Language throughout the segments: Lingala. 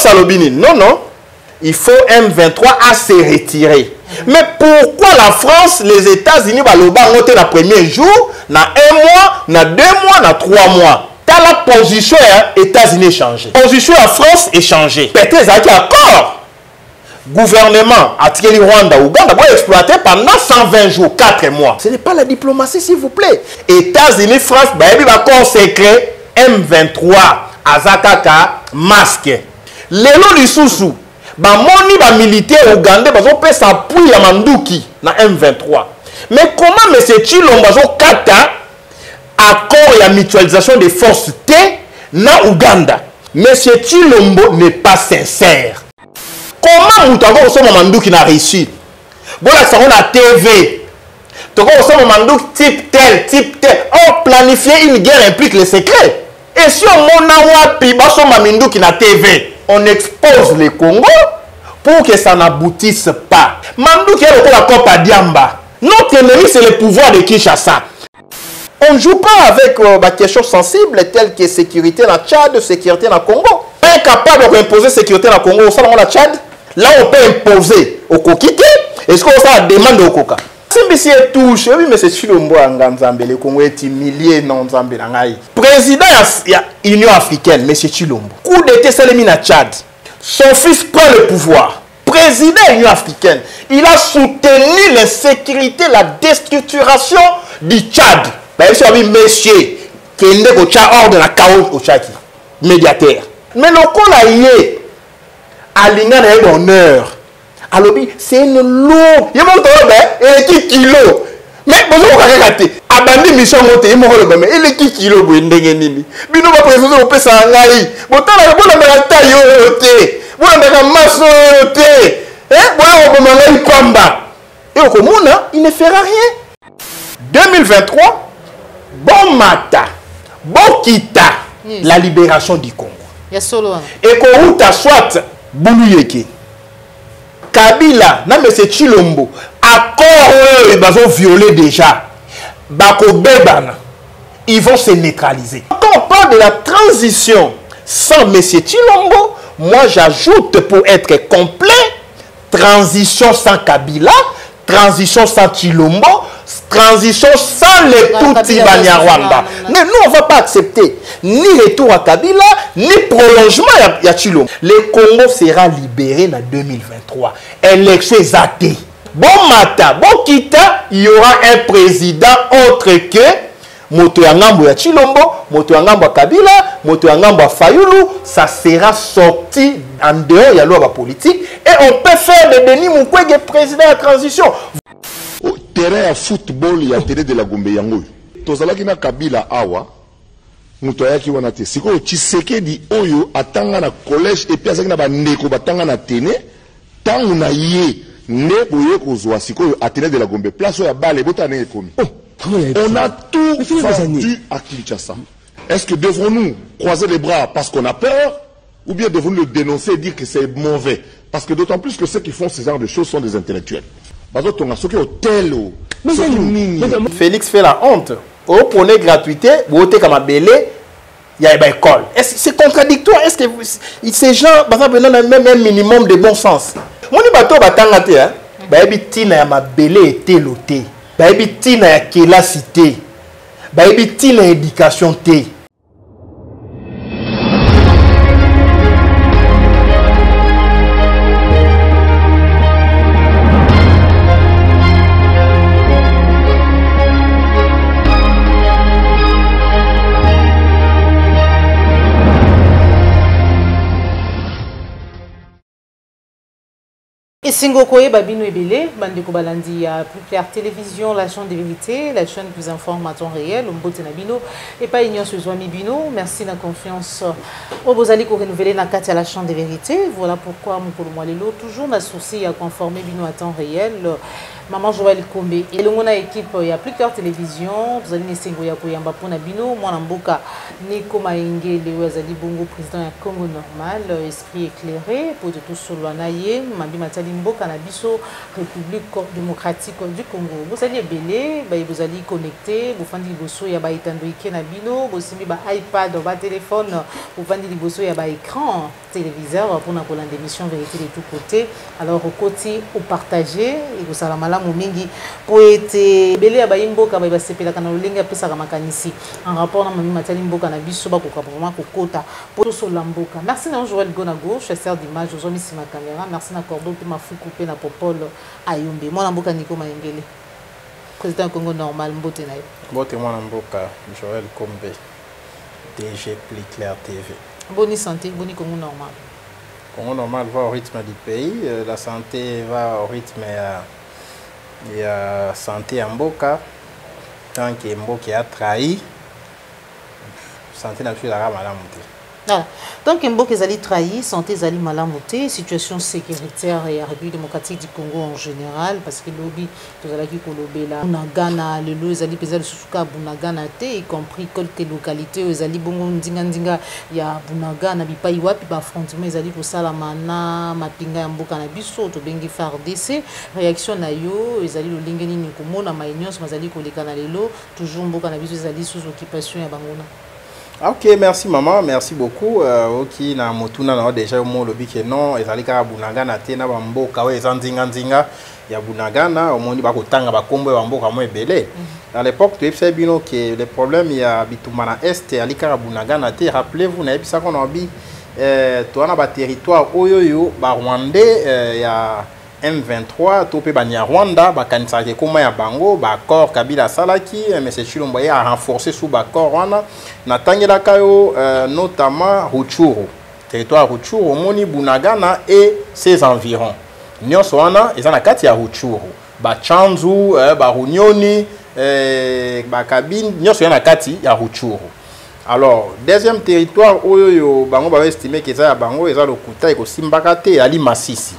Salobini, non, non. Il faut M23 à se retirer. Mais pourquoi la France, les États-Unis, ont voté le premier jour, dans 1 mois, dans 2 mois, dans 3 mois? Dans la position des États-Unis est changée. La position de la France est changée. Peut-être qu'il y a accord. Gouvernement, Atikeli Rwanda, Ouganda, va exploiter pendant 120 jours, 4 mois. Ce n'est pas la diplomatie, s'il vous plaît. États-Unis, France, il va consacrer M23 à Zakaka, masque. Lelo Lisusu, moni ba militaire ougandais, ils peut s'appuyer à Manduki dans M23. Mais comment M. Chilombo kata accord et mutualisation des forces T na Ouganda? M. Chilombo n'est pas sincère. Comment nous avons reçu Manduki na réussi? Voilà, ça on a TV. Tu as reçu Manduki type tel. On planifie une guerre implique les secrets. Et si on a Manduki na TV, on expose le Congo pour que ça n'aboutisse pas. Manduki est le corps à Diamba. Notre ennemi, c'est le pouvoir de Kinshasa. On ne joue pas avec des questions sensibles telles que sécurité dans le Tchad, sécurité dans le Congo. Incapable d'imposer sécurité dans le Congo, au sein de la Tchad, là on peut imposer au Kokike. Est-ce qu'on ça demande au Koka? Si monsieur touche, oui, mais c'est Chilombo Nzambe, le Congo est humilié dans Nzambe. Président de l'Union africaine, monsieur Chilombo. Coup d'état Salemi na Tchad. Son fils prend le pouvoir. Président de l'Union africaine, il a soutenu l'insécurité, la déstructuration du Tchad. Monsieur, qui est au Tchad hors de la chaos au Tchad, médiateur. Mais le coup là, il est à l'ingénieur d'honneur. Alors, c'est une lourde. Il y a mon temps, et qui kilo. Mais bonjour, vous avez raté. Abandonné mission monté, il est qui kilo, vous avez dit. Bino va présenter au PSA. Vous avez la taille, vous avez la masse, il ne fera rien. 2023, bon matin, bon kita, la libération du Congo. Et qu'on soit Bouluyeke, Kabila, non mais c'est Chilombo, accord ils vont violer déjà. Bako Bebana, ils vont se neutraliser. Quand on parle de la transition sans M. Chilombo, moi j'ajoute pour être complet, transition sans Kabila, transition sans Chilombo, transition sans les Tutsi Banyarwanda. Mais nous, on ne va pas accepter ni retour à Kabila, ni prolongement à Chilombo. Le Congo sera libéré en 2023. Élection exatée. Bon matin, bon kita, il y aura un président autre que Moto Yangambo ya Chilombo, Moto Yangambo Kabila, Moto Yangambo Fayulu. Ça sera sorti en dehors de la loi politique. Et on peut faire de Denis Mukwege président de transition. Terrain à football, il y a terrain de la Gombe Yango. Tozalaki na Kabila awa, mutoyaki wanate. Siko Tshisekedi oyo atanga na collège et puis azaki na bandeko batanga na tene, tangu na ye ne boye kozwa siko atene de la Gombe place oyo ya bale botane ekomi. On a tout vendu à Kinshasa. Est-ce que devrons-nous croiser les bras parce qu'on a peur, ou bien devons-nous le dénoncer et dire que c'est mauvais? Parce que d'autant plus que ceux qui font ce genre de choses sont des intellectuels. Félix fait la honte. Vous prenez gratuité, vous ôtez comme un belé, il y a une école. C'est contradictoire. Est-ce que ces gens, même un minimum de bon sens? Mon bateau batangate, hein? Tina ya mabele était loté. Tina ya kela cité. Tina ya éducation té. Et Singokoye Babino Ebele, Bandeko Balandi, Plus Clair Télévision, la chaîne de vérité, la chaîne qui vous informe à temps réel, Mbote Nabino, et pas Ignon Suzwami Bino. Merci de la confiance. Obozali pour renouveler la carte à la chaîne de vérité. Voilà pourquoi, mon Kolo Mwalelo, toujours n'a souci à conformer Bino à temps réel. Maman Joël Kombe et le mona équipe il y a plusieurs télévisions vous allez nesengo ya koyamba pona bino mwana mboka Nico Maengele wazali bongo président ya Congo normal esprit éclairé pour tout solwana ye mambi matali mboka na biso République démocratique du Congo vous allez belé ba vous allez connecter vous fandi liboso ya ba itando ike na bino vous simbi ba iPad ba téléphone vous fandi liboso ya ba écran téléviseur pour na kolanda émission vérité de tous côtés alors au côté au partager et vous salamala mingi pour être belé ya bayimboka ba sepela kana lolenga pesa ka makanisi en rapport na mami matali mboka na biso ba koka vraiment kokota pour so lamboka merci na Joël Gonago chasseur d'image aux hommes ici ma caméra merci na Cordo pe mafu coupé na Popol Ayombe mwana mboka Nico Maengele président Congo normal mbote na yo mbote mwana mboka Joël Kombe DG Plus Clair TV boni santé boni Congo normal. Congo normal va au rythme du pays, la santé va au rythme de la santé en Mboka. Tant que Mboka a trahi, santé n'a plus la rame à la montée. Donc, Mboka Zali trahi, santé Zali malamoté, situation sécuritaire et République démocratique du Congo en général, parce que lobby, tout ça qui kolobé là, Bunagana, le lot Zali pesal susuka Bunagana y compris quelques localités, Zali bongo ndinga, il y a Bunagana, bipai wapi ba affrontement Zali ko salamana, mapinga Mboka na biso, to bengi FARDC, réaction na yo, Zali lo lingeni ni komona maïnios, mazali ko lekana lelo, toujours Mboka na biso Zali sous occupation ya bangona. Ok, merci maman, merci beaucoup. Ok, na motuna na déjà mo lobi ke non, ezali ka Bunagana te na bamboka we ezandinga ya Bunagana, au moni ba kotanga ba kombo ya bamboka mo ebele. À l'époque, tu sais bien que le problème il y a bitumana est ali ka Bunagana te, rappelez-vous na ebisa qu'on obi to na ba territoire oyoyo ba Rwandais ya M23 topé banya Rwanda bakanisa ke koma ya bango ba corps Kabila Salaki mais c'est Chilombo a renforcé sous ba corps wana na tangela kayo notamment Rutshuru territoire Rutshuru moni Bunagana et ses environs nyonso wana ezana kati ya Rutshuru ba Chanzu ba Runyoni ba Kabine nyonso yana kati ya Rutshuru. Alors deuxième territoire oyo bango ba estimer que ça ya bango eza lokuta eko simbakate ali Masisi.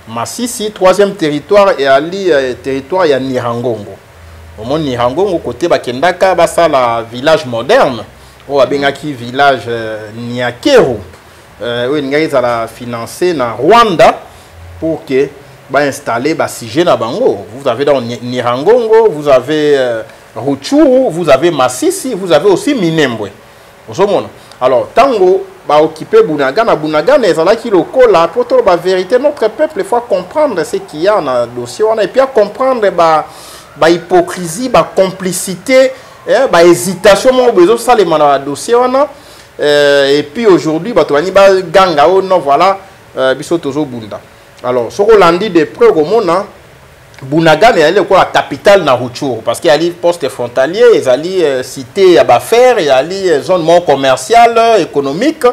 Masisi, troisième territoire, et ali territoire ya Nirangongo. Au moins Nirangongo, côté Bakendaka, basa la village moderne. Ou abengaki village Niakeru. Où il y a la financer na Rwanda pour que ba installer ba siege na bango. Vous avez dans Nirangongo, vous avez Rutshuru, vous avez Masisi, vous avez aussi Minembwe. Alors tango ba occuper Bunagana ezalaki lokola pour la vérité notre peuple il faut comprendre ce qu'il y a dans le dossier et puis à comprendre ba hypocrisie ba complicité ba hésitation mon besoin ça les dans le dossier et puis aujourd'hui ba tobani ba ganga non voilà biso tozo bunda alors ce Rolandi de près au monde Bunagana est la capitale na Rutshuru parce qu'il y a les postes frontaliers, il y a les cités à Bafer, il y a les zones non commerciales, économiques.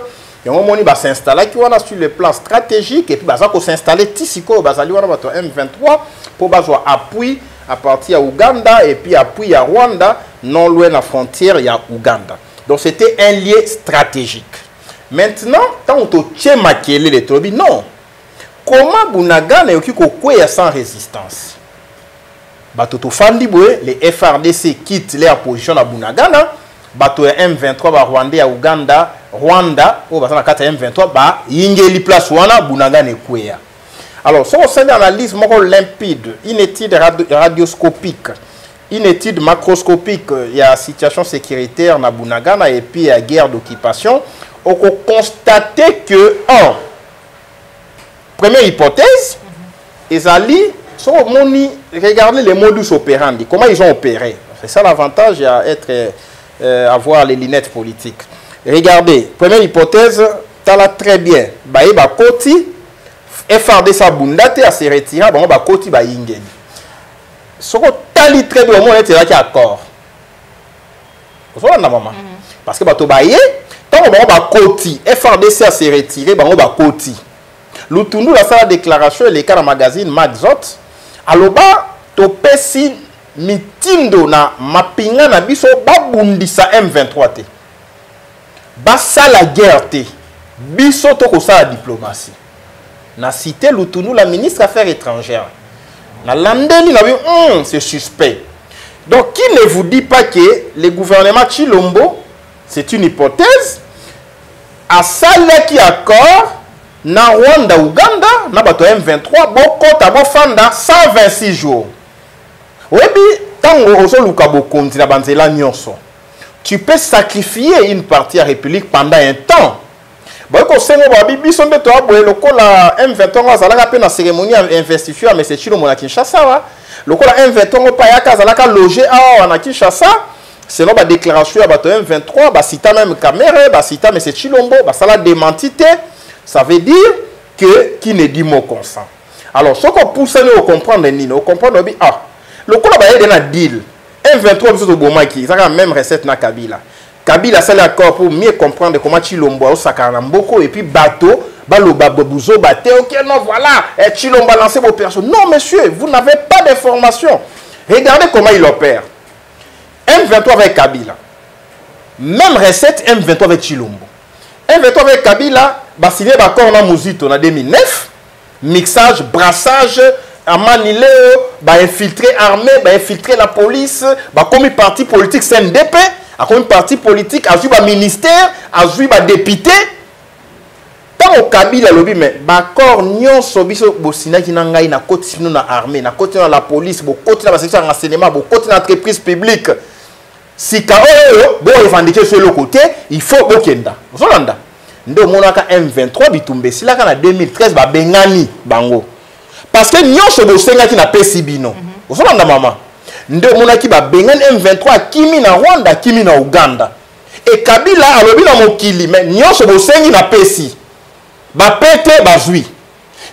Et on va s'installer sur le plan stratégique et puis on va s'installer ici M23 pour avoir appui à partir de Ouganda et puis appui à Rwanda, non loin de la frontière, il y a Ouganda. Donc c'était un lien stratégique. Maintenant, quand on tient Makele les trobis, non. Comment Bunagana est sans résistance? Batoto Fandibwe, les FRDC quittent leur position à Bunagana. Bato M23 ba Rwanda à Ouganda, Rwanda, au basana kata M23 ba yingeli place wana Bunagana ekweya. Alors, si on fait une analyse limpide, une étude radioscopique, une étude macroscopique, il y a situation sécuritaire na Bunagana et puis il y a guerre d'occupation, on peut constater que première hypothèse, regardez les modus operandi, comment ils ont opéré. C'est ça l'avantage à avoir les lunettes politiques. Regardez, première hypothèse, tu là très bien. Baïba Koti, FRDC Bundate à se retirer, Baïba Koti ba Yingeli. Ce qu'on tali très bien, au moins, c'est là qu'il y a accord. Vous voyez, maman? Parce que Bato Baye, tant que Baïba Koti, FRDC à se retirer, Baïba Koti. L'outunou la salle déclaration et les cas dans magazine Magzot. Aloba topesi mitindo na mapinga na biso babundisa M23 te. Basa la guerre te. Biso toko sa la diplomatie. Na cité l'outunou la ministre Affaires étrangères. C'est suspect. Donc, qui ne vous dit pas que le gouvernement Chilombo, c'est une hypothèse, à celle qui accord, na Rwanda, Uganda, na bato M23, boko tabo fanda 126 jours. Oui, tant tu peux sacrifier une partie à la République pendant un temps. La M23 la cérémonie d'investiture à M. Chilombo na Kinshasa. Le M23 a logé à Kinshasa. Selon la déclaration de M23, cita même caméra, cita M. Chilombo, ça l'a démenti. Ça veut dire que qui ne dit mot consent. Alors, ce qu'on pousse à comprendre, on comprend le coup a un deal. M23 ça a la même recette na Kabila. Kabila c'est l'accord pour mieux comprendre comment Chilombo a sakana mboko et puis bateau balo babouzo baté. OK, non, voilà, Chilombo a lancé vos personnes. Non, monsieur, vous n'avez pas d'informations. Regardez comment il opère. M23 avec Kabila. Même recette M23 avec Chilombo. M23 avec Kabila, signé d'accord na Muzito en 2009. Mixage, brassage, à Manileo, infiltrer l'armée, infiltrer la police, comme parti politique CNDP, comme parti politique, à un ministère, à un député. Tant au Kabila lobby, mais d'accord, nyon sobiso bosina qui n'angaï na côté na armée, na côté na la police, bo côté na la section renseignement, bo côté na entreprise publique. Si ka bon revendiquer sur le côté, il faut bokenda. Zolanda. Ndo monaka M23 bitumbe sila kana 2013 ba bengani bango. Parce que nyonso bosenga ki na pesibino. Zolanda mama. Ndo monaki ba bengani M23 kimi na Rwanda, kimi na Uganda. Et Kabila alobi na mokili mais nyonso bosengi na pesi. Ba pete bazui.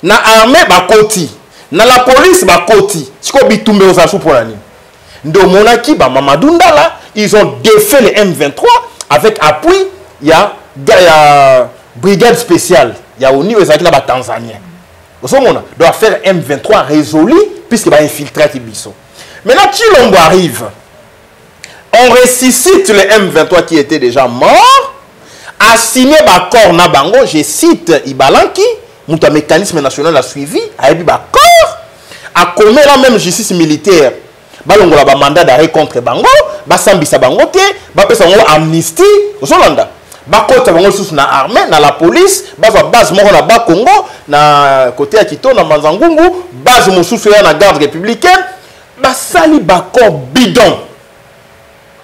Na armée ba koti. Na la police ba koti. Siko bitumbe ozasu pour la nini. Ndo monaki ba Mamadou Ndala, ils ont défait le M23 avec appui, il y a brigade spéciale, il y a ONU et la Tanzanie. Vous doit faire M23 résolu puisqu'il va infiltrer Tibiso. Maintenant, Chilombo arrive. On ressuscite le M23 qui était déjà mort, a signé l'accord Nabango, je cite Ibalanki, mon mécanisme national a suivi, a eu l'accord, a commis la même justice militaire. Balongola ba mandat d'arrêt contre Bango, ba sambisa bango te, ba pesa ngo amnistie, Zolanda. Ba kota bango sous na armée, na la police, ba base moko na ba Congo, na côté ya Kito na Manzangungu, base mosusu ya na garde républicaine, ba sali ba corps bidon.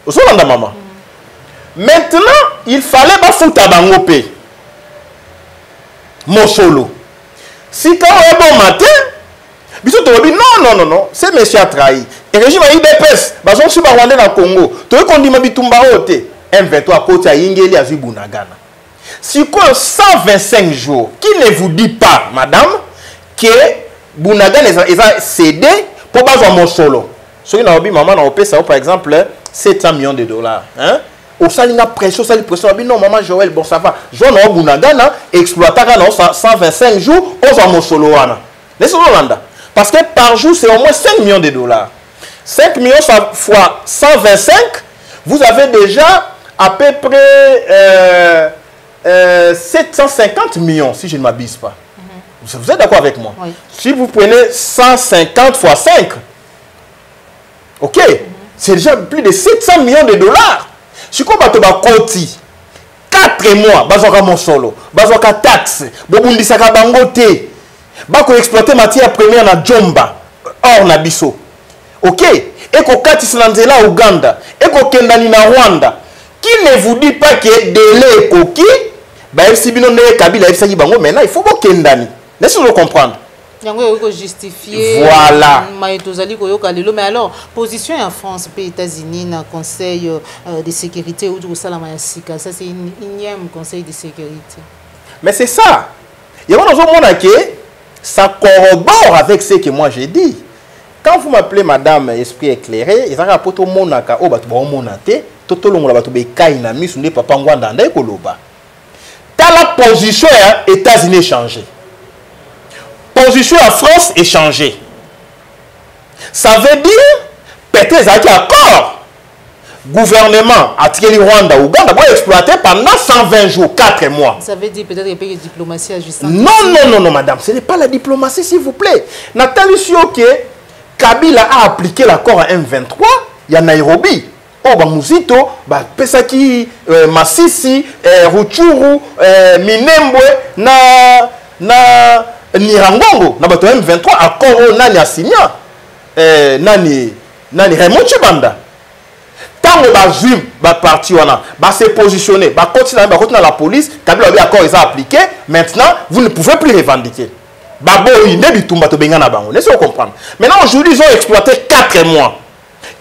Zolanda maman. Maintenant, il fallait ba fouta bango pe. Mosolo. Si quand on est bon matin, non, c'est monsieur a trahi. Et le régime a IDPS, ils sont Rwandais dans le Congo. Tu veux qu'on dise Bitumba Ote, M23 côté à Ingeli à Zubunagana. Si quoi 125 jours, qui ne vous dit pas, madame, que Bunagana est cédé pour baser mon solo. Ce qui n'a pas maman a ça par exemple 700 millions de dollars. Hein? Au salinga pression, non, maman Joël, bon ça va. Jean Bunagana exploitera 125 jours aux mon solo. Laissez-nous Hollanda. Parce que par jour, c'est au moins 5 millions de dollars. 5 millions fois 125, vous avez déjà à peu près 750 millions, si je ne m'abuse pas. Vous êtes d'accord avec moi? Oui. Si vous prenez 150 fois 5, ok, c'est déjà plus de 700 millions de dollars. Si vous avez 4 mois, vous avez mon solo, vous avez taxe, vous avez bangote. Bako exploiter matière première na Jomba or na biso. OK? Et ko katisi na nzela Uganda, et ko kendani na Rwanda. Qui ne vous dit pas que délai koki, ba FCBino ne Kabila FCB bango maintenant il faut bo kendani. Laissez-nous comprendre. Yango yoko justifier. Voilà. Maïtozali ko yoka lelo mais alors position en France et États-Unis na conseil de sécurité ou du salama ya sika, ça c'est une énième conseil de sécurité. Mais c'est ça. Il y a un monde qui ça corrobore avec ce que moi j'ai dit. Quand vous m'appelez madame esprit éclairé, ils ont rapporté au monaka au batu monate, toto longo la batu be kaina misu ne papa ngwanda ndai koloba. T'as la position aux États-Unis changé. Position en France est changée. Ça veut dire peut-être qu'ils ont accord. Gouvernement a tiré Rwanda, Ouganda, va exploiter pendant 120 jours, 4 mois. Ça veut dire peut-être qu'il y a pas de diplomatie à juste. Non, madame, ce n'est pas la diplomatie, s'il vous plaît. Nathalie Sioke, Kabila a appliqué l'accord à M23, il y a Nairobi. Oh, Muzito, Pesaki, Masisi, Ruchuru, Minembwe, na Nirangongo, na bato M23, accord nani asigna, nani Raymond Chibanda. Tant que Bazum va partir, va se positionner, va continuer dans la police, Kabila a accord, ils ont appliqué, maintenant, vous ne pouvez plus revendiquer. Maintenant, aujourd'hui, ils ont exploité 4 mois.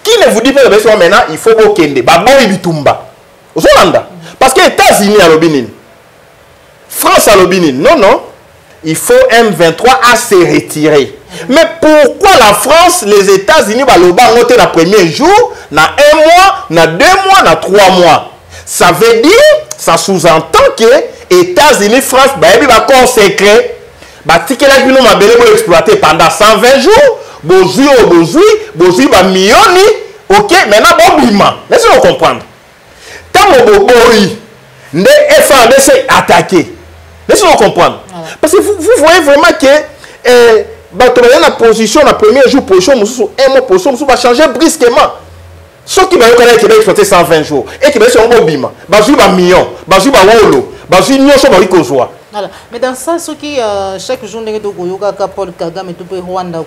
Qui ne vous dit pas que maintenant, il faut au Kende. Parce que les États-Unis à l'Obinin, France à l'Obinin, non, il faut M23 à se retirer. Mais pourquoi la France, les États-Unis, vont noter le premier jour, dans 1 mois, dans 2 mois, dans 3 mois? Ça veut dire, ça sous-entend que les États-Unis, France, va consacrer. Ticket là, nous avons exploité pendant 120 jours. Bozui, millioni. Ok, maintenant, bon, laissez-nous comprendre. Tant que vous FARDC attaqué. Laissez-nous comprendre. Parce que vous voyez vraiment que la position, la première jour, position, va changer brusquement. Ceux qui vont exploiter 120 jours et qui vont être un bima, Bazui va million, Bazui va wolo, Bazui nyosho va ikozoa. Voilà. Mais dans ça, ce qui chaque jour n'est pas Paul Kagame et tout le Rwanda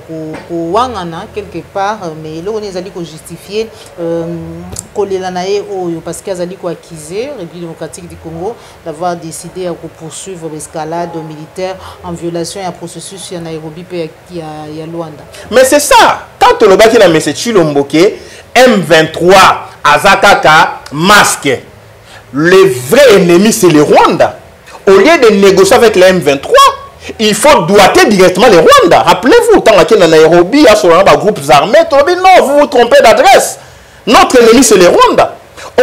quelque part, mais là on est allé justifier parce qu'ils ont accusé la République démocratique du Congo d'avoir décidé de poursuivre l'escalade militaire en violation d'un processus à Nairobi et à Luanda. Mais c'est ça. Quand on a dit que M. Chilomboke, M23, Azakaka, masque, le vrai ennemi c'est le Rwanda. Au lieu de négocier avec les M23, il faut doiter directement les Rwandais. Rappelez-vous, tant qu'il y a Nairobi, il y a des groupes armés, non, vous vous trompez d'adresse. Notre ennemi, c'est les Rwandais.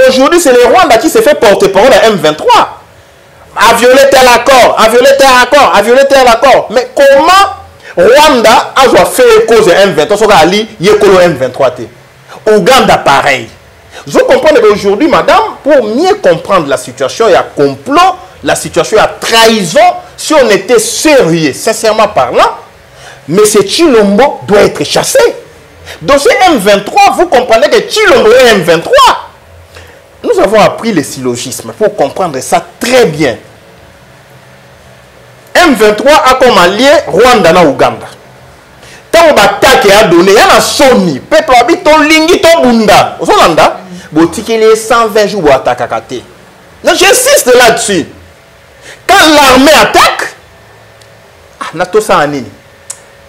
Aujourd'hui, c'est les Rwandais qui se fait porter parole à M23. A violé tel accord, a violé tel accord, a violé tel accord. Mais comment Rwanda a fait cause de M23, soit Ali, Yekolo M23. Ouganda, pareil. Je comprends qu'aujourd'hui, madame, pour mieux comprendre la situation, il y a complot. La situation à trahison, si on était sérieux, sincèrement parlant, M. Chilombo doit être chassé. Dans ce M23, vous comprenez que Chilombo est M23. Nous avons appris les syllogismes pour comprendre ça très bien. M23 a comme allié Rwanda et Ouganda. Tant qu'on attaque et a donné, il y a un Sony, peuple habite au Lingi, au Bunda. Au Rwanda, il y a 120 jours pour attaquer. J'insiste là-dessus. Quand l'armée attaque,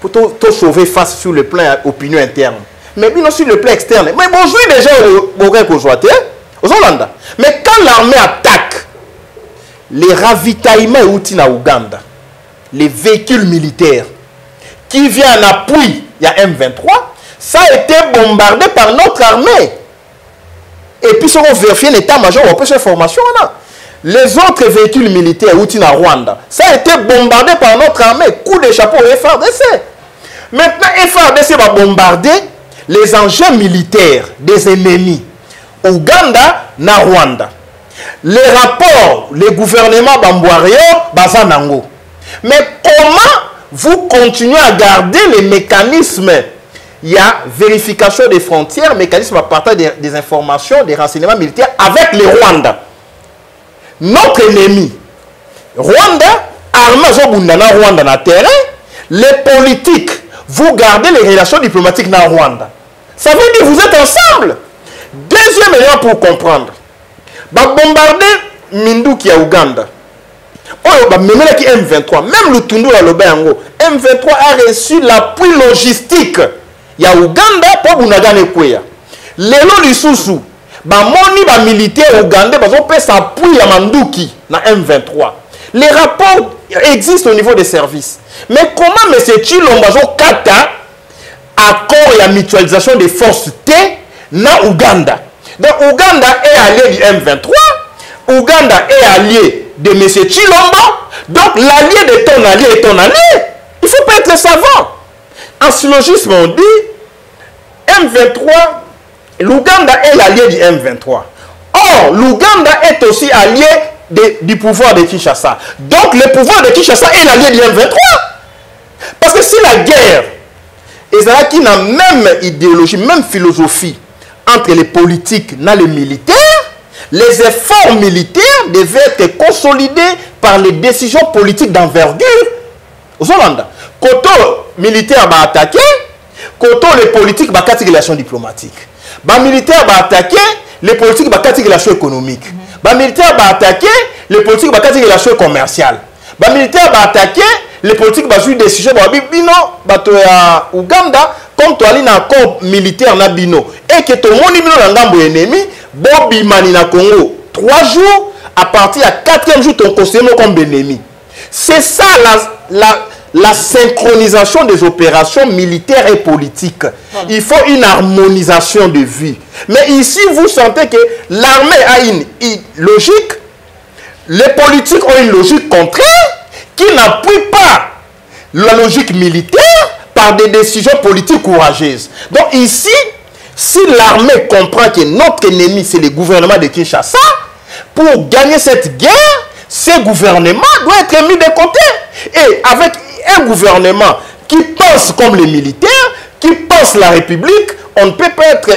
pour te sauver face sur le plan opinion interne. Mais bien sur le plan externe. Mais bonjour déjà aux Hollandais. Mais quand l'armée attaque, les ravitaillements outils à Ouganda, les véhicules militaires qui viennent en appui, il y a M23, ça a été bombardé par notre armée. Et puis si on vérifie l'état-major, on peut faire formation là. Les autres véhicules militaires outils à Rwanda, ça a été bombardé par notre armée. Coup de chapeau au FARDC. Maintenant, FARDC va bombarder les engins militaires des ennemis. Ouganda, na Rwanda. Les rapports, les gouvernements Bambouario, Bazanango. Mais comment vous continuez à garder les mécanismes? Il y a vérification des frontières, mécanisme à partage des informations, des renseignements militaires avec les Rwandais. Notre ennemi, Rwanda, armée Rwanda na terrain, les politiques, vous gardez les relations diplomatiques dans Rwanda. Ça veut dire que vous êtes ensemble. Deuxième élément pour comprendre. Bombarder Minduki à Ouganda. Même qui M23, même le Tundu à Lobango, M23 a reçu l'appui logistique. Il y a Ouganda pour Bunagane Kweya. Lelo Lisusu. Moni ba militaire ougandais parce qu'on peut s'appuyer à Manduki na M23. Les rapports existent au niveau des services. Mais comment M. Chilombo Kata accord et la mutualisation des forces T na Ouganda? Donc Ouganda est allié du M23, Ouganda est allié de M. Chilombo. Donc l'allié de ton allié est ton allié. Il ne faut pas être savant. En syllogisme, on dit M23. L'Ouganda est l'allié du M23. Or, l'Ouganda est aussi allié du pouvoir de Kinshasa. Donc, le pouvoir de Kinshasa est l'allié du M23. Parce que si la guerre ezalaki na même idéologie, même philosophie entre les politiques et les militaires. Les efforts militaires devaient être consolidés par les décisions politiques d'envergure. Aux Hollandais, quand militaire va attaquer, quand les politiques va attaquer les relations diplomatiques. Les militaires va attaquer, les politiques va attaquer les relations économiques. Les militaires va attaquer, les politiques va attaquer les relations commerciales. Les militaires va attaquer, les politiques va jouer des décisions. Bino, à Ouganda, comme tu as un accord militaire na bino, et que ton monde bino l'angambo ennemi, Bobi Mani na Congo, 3 jours, à partir du 4e jour, ton conseiller comme ennemi. C'est ça la synchronisation des opérations militaires et politiques. Il faut une harmonisation de vue. Mais ici, vous sentez que l'armée a une logique, les politiques ont une logique contraire, qui n'appuie pas la logique militaire par des décisions politiques courageuses. Donc ici, si l'armée comprend que notre ennemi, c'est le gouvernement de Kinshasa, pour gagner cette guerre, ce gouvernement doit être mis de côté. Et avec un gouvernement qui pense comme les militaires, qui pense la République, on ne peut pas être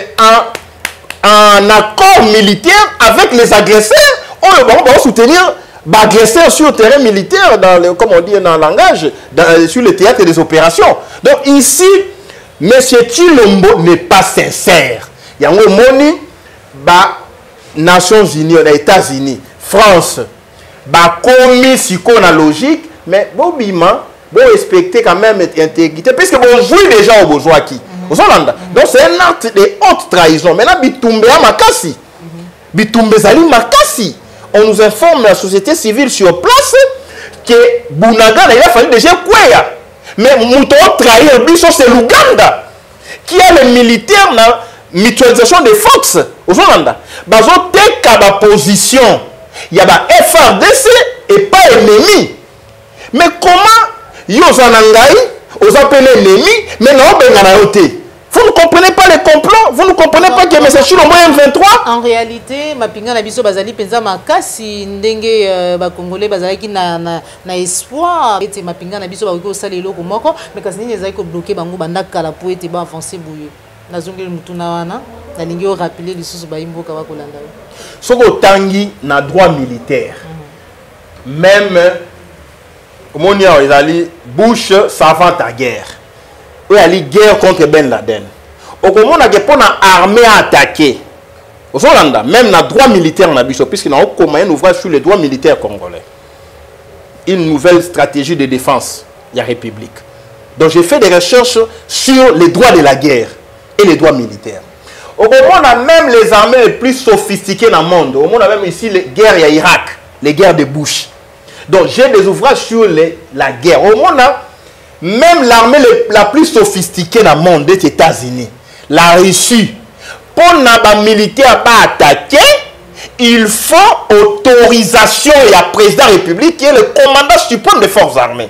en accord militaire avec les agresseurs. On va soutenir l'agresseur sur le terrain militaire, comme on dit dans le langage, sur le théâtre des opérations. Donc ici, M. Tshilombo n'est pas sincère. Il y a un moni, Nations Unies, les États-Unis, France, commis la logique, mais Bobima, vous respectez quand même l'intégrité, puisque vous jouez déjà au besoin qui. Donc c'est un acte de haute trahison. Maintenant, Bitumbe a Makassi. Bitumbe Zali Makassi. On nous informe la société civile sur place que Bunaga, il a fallu déjà quoi. Mais Mouton trahir Bicho, c'est l'Ouganda qui a les militaires dans la mutualisation des forces aux Hollandais. Bazo teka ba position, il y a ba FRDC et pas ennemi. Mais comment ils ont appelé ennemi, mais non, vous ne comprenez pas les complots, vous ne comprenez pas que M. Tshilombo M23. En réalité, Mapinga na biso bazali penza makasi ndenge ba Congolais bazali na espoir ete Mapinga na biso ba ko sala eloko moko mais kasi nini ezali ko bloquer bango banda kala po ete ba avancer boye. Nazongeli mutuna wana na lingi o rappeler lisusu ba imboka ba kolanda. Soko tangi na droit militaire. Même Monia ezali Bush savant à guerre. Il y a une guerre contre Ben Laden. Au moment où on a armée à attaquer, au Hollande, même dans le droit militaire, puisqu'il y a un ouvrage sur les droits militaires congolais. Une nouvelle stratégie de défense, la République. Donc j'ai fait des recherches sur les droits de la guerre et les droits militaires. Au moment où on a même les armées les plus sophistiquées dans le monde, au moment où on a même ici les guerres à Irak, les guerres de Bush. Donc j'ai des ouvrages sur la guerre. Au moment où on a même l'armée la plus sophistiquée dans le monde des États-Unis, la Russie, pour les militaires pas attaquer, il faut autorisation et à président de la République qui est le commandant suprême des forces armées.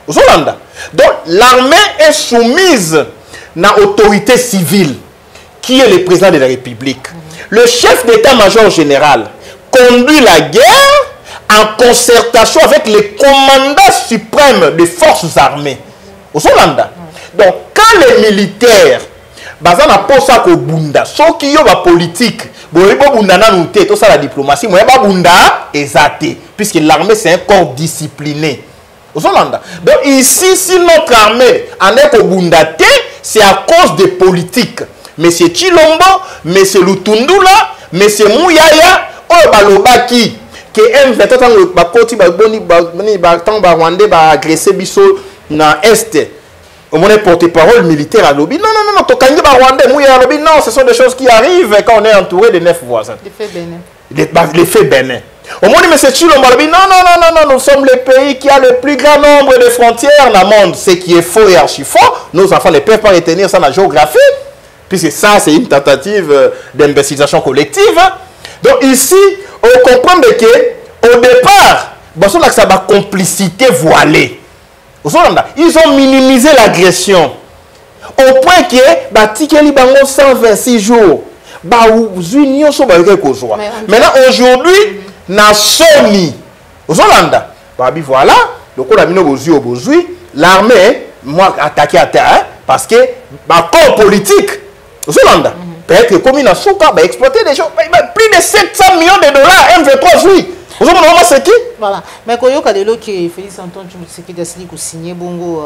Aux Hollandais. Donc l'armée est soumise à l'autorité civile qui est le président de la République. Le chef d'état-major général conduit la guerre en concertation avec les commandants suprêmes des forces armées. Aux Hollandais. Donc, quand les militaires, bazan a posé au bunda, ceux qui ont la politique, tout ça la diplomatie, mais pas bunda exacté, puisque l'armée c'est un corps discipliné. Aux Hollandais. Donc ici, si notre armée en est au bunda, c'est à cause des politiques. Monsieur Tshilombo, Monsieur Lutundula, Monsieur Mouyaya, Balobaki. Que M23 bakoti baboni batang ba Rwandais ba agresser biso na est au moins porte-parole militaire à lobby non tokangi ba Rwandais mouya lobby non ce sont des choses qui arrivent quand on est entouré de 9 voisins les faits bénins au moins mais c'est Tshilombo lobby non nous sommes le pays qui a le plus grand nombre de frontières dans le monde, ce qui est faux et archi faux. Nos enfants ne peuvent pas retenir ça dans la géographie puisque ça c'est une tentative d'imbécilisation collective. Donc ici, on comprend que au départ, ça a une complicité voilée. Ils ont minimisé l'agression. Au point que, Tikeli Bango 126 jours, maintenant aujourd'hui, na Sony, voilà, le coup d'amino l'armée, moi attaqué à terre, parce que corps politique Zolanda peut-être comme il a souka bah exploiter des gens plus de 700 millions de dollars M23 jouit. Vous avez vraiment c'est qui? Voilà. Mais quand il y a que Félix Antoine Tshisekedi a signé bongo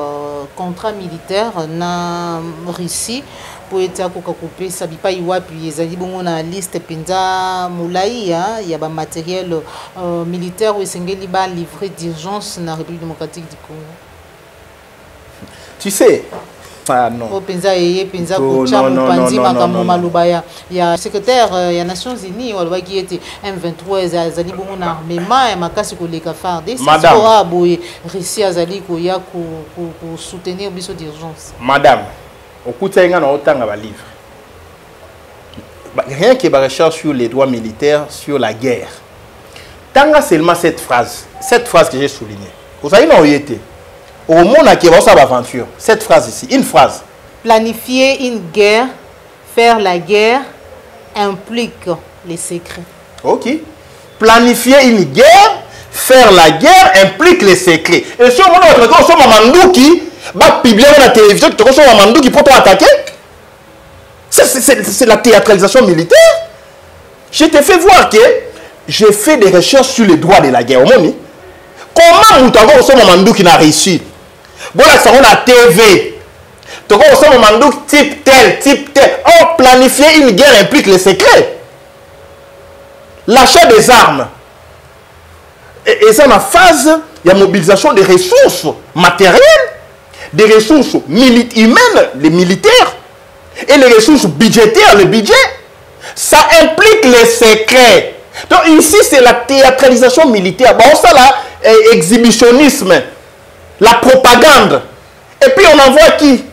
contrat militaire na Russie pour être à couper ça pas iwa puis ils ont bongo na liste pinza moulai il y a ba matériel militaire où sengeli ba livré d'urgence na République démocratique du Congo. Tu sais non. Il y a secrétaire des Nations Unies qui était M23 Azali bon armement et makasi ko leka FARDC réussi Azali ko ya ko soutenir biso d'urgence. Madame, okuta nga na otanga ba livre. Rien que ba recherche sur les droits militaires sur la guerre. Tanga seulement cette phrase que j'ai soulignée. Vous savez non yété. Au monde qui va sa aventure. Cette phrase ici, une phrase. Planifier une guerre, faire la guerre implique les secrets. Ok. Planifier une guerre, faire la guerre implique les secrets. Et si on a un Mamandouki, va publier la télévision, tu as un Mamandouki pour t'attaquer. C'est la théâtralisation militaire. Je te fais voir que j'ai fait des recherches sur les droits de la guerre. Comment nous avons un Mamandouki qui a réussi? Voilà, ça on a TV. Tu vois, on a un type tel. Or, planifier une guerre implique les secrets. L'achat des armes. Et ça, ma phase, il y a mobilisation des ressources matérielles, des ressources humaines, les militaires, et les ressources budgétaires, le budget. Ça implique les secrets. Donc, ici, c'est la théâtralisation militaire. Bon, ça, là, exhibitionnisme. La propagande. Et puis on envoie qui?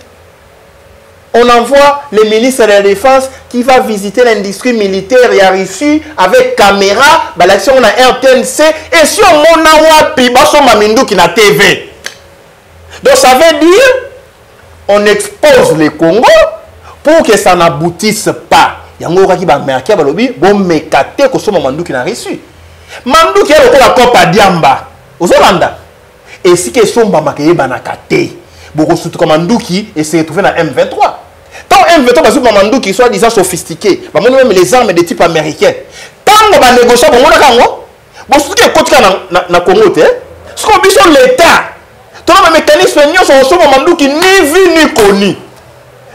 On envoie le ministre de la Défense qui va visiter l'industrie militaire et à Russie avec caméra, l'action on a RTNC et si on a wapi baso mamindu qui na TV. Donc ça veut dire on expose le Congo pour que ça n'aboutisse pas. Yango ki ba merkia balobi bon mekate ko so mamindu qui na Russie. Mandu qui est la Copa Diamba. Ozolanda. Et si que son bamaké banakate, beaucoup surtout comme Mandouki et s'est retrouvé dans M23. Tant M23 parce que Mandouki soit disant sophistiqué, bah même les armes de type américain. Tant on va négocier pour moi bon surtout que côté na Congo te, ce qu'on dit sur l'État. Tant le mécanisme sont sur Mandouki ni vu ni connu.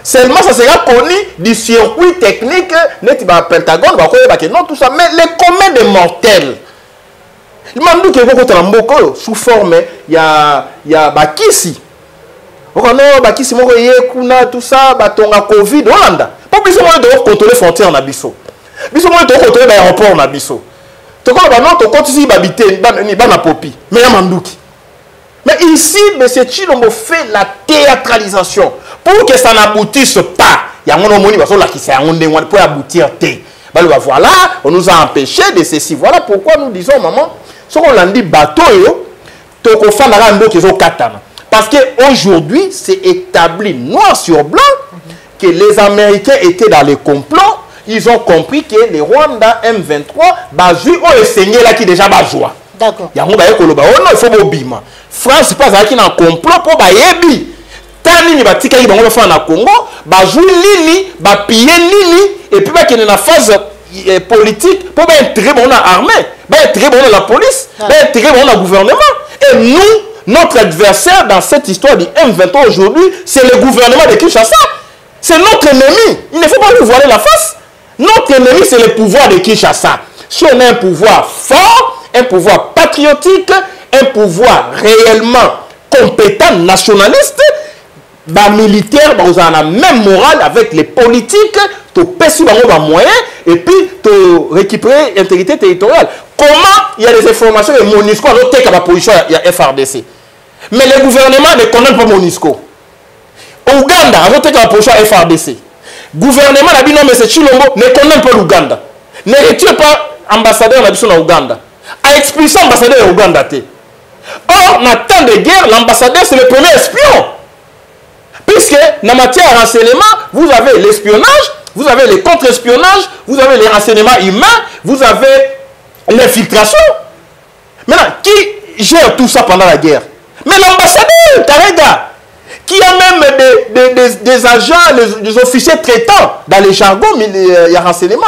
Seulement ça sera connu du circuit technique net ba Pentagone ba ko non tout ça mais les communs des mortels. Le mandou qui est beaucoup de sous forme il y a Bakissi. On a Bakissi moko yekuna tout ça batonga Covid Hollanda. Pas besoin de contrôler frontières na biso. Biso mo de contrôler l'aéroport na biso. To ko ba non to compte ici babité ba na popi. Mais mandouki. Mais ici monsieur Chilombo fait la théâtralisation pour que ça n'aboutisse pas. Il y a mon moni ba so la qui c'est un ndé pour aboutir té. Voilà, on nous a empêché de ceci. Voilà pourquoi nous disons maman ce qu'on a dit bateau, parce qu'aujourd'hui, c'est établi noir sur blanc que les Américains étaient dans le complot. Ils ont compris que les Rwanda M23, ils là qui déjà bajoua. D'accord. Il faut bima. France pas qui dans complot pour bayebi. Tani ni batika qui bango faire na Congo, bajou lili, ba piller lili et puis ba qui na phase politique pour être très bon armée, être très bon la police, être très bon le gouvernement. Et nous, notre adversaire dans cette histoire du M23 aujourd'hui, c'est le gouvernement de Kinshasa. C'est notre ennemi. Il ne faut pas nous voiler la face. Notre ennemi, c'est le pouvoir de Kinshasa. Si on a un pouvoir fort, un pouvoir patriotique, un pouvoir réellement compétent, nationaliste, bah, militaire, bah, vous avez la même morale avec les politiques, tu pèses les moyens et puis tu récupérer l'intégrité territoriale. Comment il y a des informations de MONUSCO à l'autre la position il y a FRDC. Mais le gouvernement ne connaît pas MONUSCO. Ouganda, à l'autre la position FRDC. Gouvernement n'a dit non mais c'est Chilombo ne connaît pas l'Ouganda. Ne retire pas ambassadeur en Ouganda. A expulsé l'ambassadeur en Ouganda. Or, dans le temps de guerre, l'ambassadeur c'est le premier espion. Puisque dans matière de renseignement, vous avez l'espionnage, vous avez le contre-espionnage, vous avez les renseignements humains, vous avez l'infiltration. Maintenant, qui gère tout ça pendant la guerre? Mais l'ambassadeur, Tarega, qui a même des agents, des officiers traitants dans les jargons, il y a renseignement,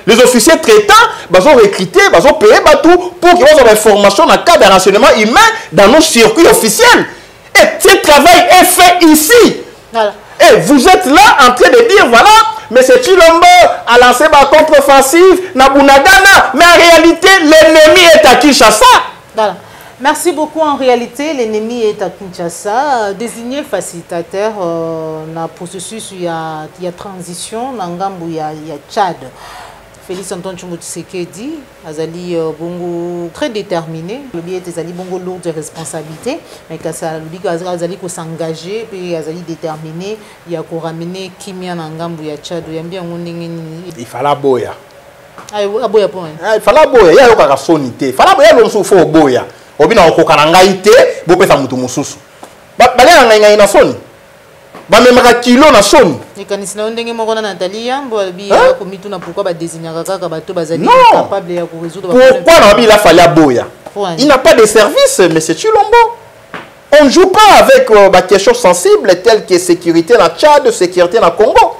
les officiers traitants, ils ont recruté, ils ont payé pour qu'ils aient des formations dans le cadre de renseignement humain dans nos circuits officiels. Et ce travail est fait ici. Voilà. Et vous êtes là en train de dire, voilà, mais c'est Chilombo a lancé ma contre-offensive, Nabunagana, mais en réalité, l'ennemi est à Kinshasa. Voilà. Merci beaucoup. En réalité, l'ennemi est à Kinshasa. Désigné facilitateur dans le processus, il y a transition, dans il y a Tchad. Félix Antoine Tshisekedi, Azali Bongo très déterminé, le biais des Ali Bongo lourd de responsabilité, mais quand ça Azali ko s'engager puis Azali déterminé, il y a ko ramener Kimia Nangambu ya Tchad, il y a bien il fallait boya. Ah boya point. Il fallait boya, il y a ka sonité. Il fallait boya l'on faut boya. Obina okokana ngaite, bo pesa mutu mususu. Ba bale ngai na soni. Ba memaka kilo na soni. Ekanisina ndenge moko na Nathalie Yambo bi komitu na pourquoi ba désigner kaka bato bazali capable ya ko résoudre. Pourquoi na bi la fallait boya? Il n'a pas de service, mais c'est Chilombo. On ne joue pas avec des questions sensibles telles que sécurité dans Tchad, sécurité dans Congo.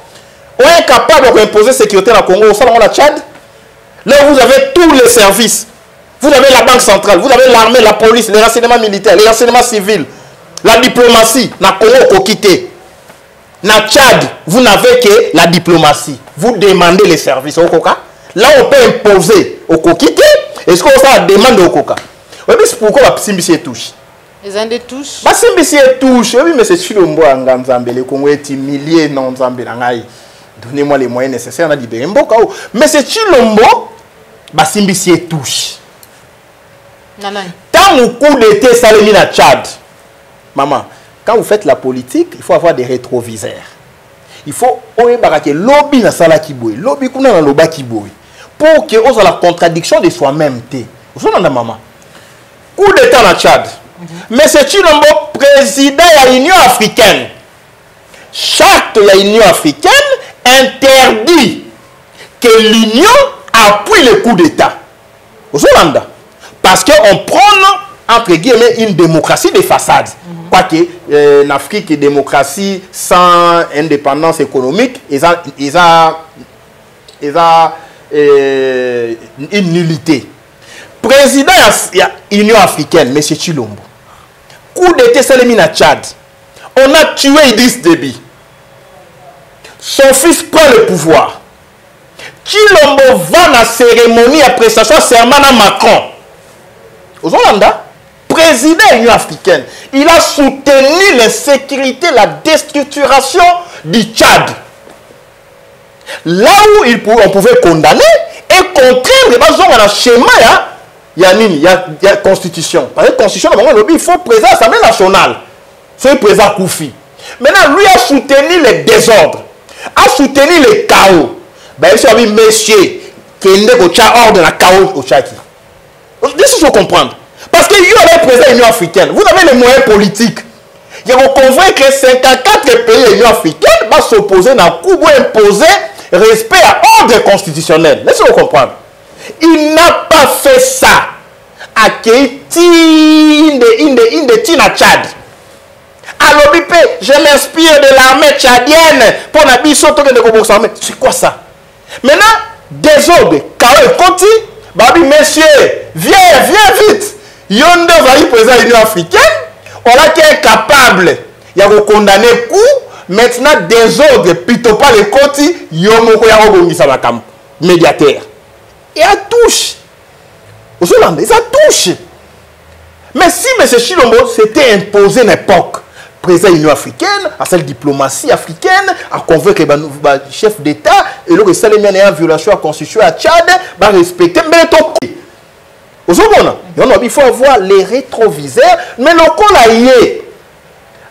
On est capable d'imposer sécurité dans Congo au sein de la Tchad. Là, vous avez tous les services. Vous avez la banque centrale, vous avez l'armée, la police, les renseignements militaires, les renseignements civils, la diplomatie. Na Congo, au quitter. Na Tchad, vous n'avez que la diplomatie. Vous demandez les services au Coca. Là, on peut imposer au Kokité. Est-ce qu'on ça demande au Coca? Oui, mais c'est pourquoi la Simbici touche. Les Andes touchent. La Simbici touche. Oui, mais c'est Chilombo en Nzambe. Le Congo est humilié, non Nzambe. Donnez-moi les moyens nécessaires à libérer Mboka. Mais c'est Chilombo, la Simbici touche. Tant au coup d'été, ça le mis à Tchad. Maman, quand vous faites la politique, il faut avoir des rétroviseurs. Il faut que lobby na sala kiboy, lobby kuna na loba kiboy, pour que on ait la contradiction de soi-même. Vous savez maman. Coup d'état na Tchad. Mais c'est Chilombo président de l'Union africaine. Charte de l'Union africaine interdit que l'Union appuie le coup d'état. Vous savez parce qu'on prend entre guillemets une démocratie de façade. Quoique en Afrique, démocratie sans indépendance économique, ils ont une nullité. Président de l'Union africaine, M. Chilombo, coup d'état Salemina Tchad, on a tué Idriss Déby. Son fils prend le pouvoir. Chilombo va dans la cérémonie à prestation de serment à Macron. Aux Hollandais, président de l'Union africaine, il a soutenu l'insécurité, la déstructuration du Tchad. Là où on pouvait condamner et contraindre le schéma, il y a constitution. Parce que la constitution, il faut président de l'Assemblée nationale. C'est le président Koufi. Maintenant, lui a soutenu les désordres, a soutenu le chaos. Ben, il dit, monsieur, qui est hors de la chaos au Tchad. Laissez il faut comprendre. Parce que vous avez le président de l'Union africaine, vous avez les moyens politiques. Il faut convaincre que 54 pays de l'Union africaine vont s'opposer dans le coup pour imposer respect à l'ordre constitutionnel. Laissez-vous comprendre. Il n'a pas fait ça à Tina Tchad. Alors, je m'inspire de l'armée tchadienne pour la c'est quoi ça? Maintenant, désordre, chaos, Conti, Babi, monsieur, viens vite. Yondo va y président de l'Union africaine, on a qui est capable, il y a condamné coup, maintenant désordre, plutôt pas les Conti, Yomoko Yarogongi Sabakam, médiateur. Et à touche. Aux Hollandais, ça touche. Mais si M. Chilombo s'était imposé une époque, président de l'Union africaine, à cette diplomatie africaine, à convaincre le chef d'État, et le Salemien est en violation à la constitution à Tchad, va respecter, mais il faut avoir les rétroviseurs, mais le col a yé,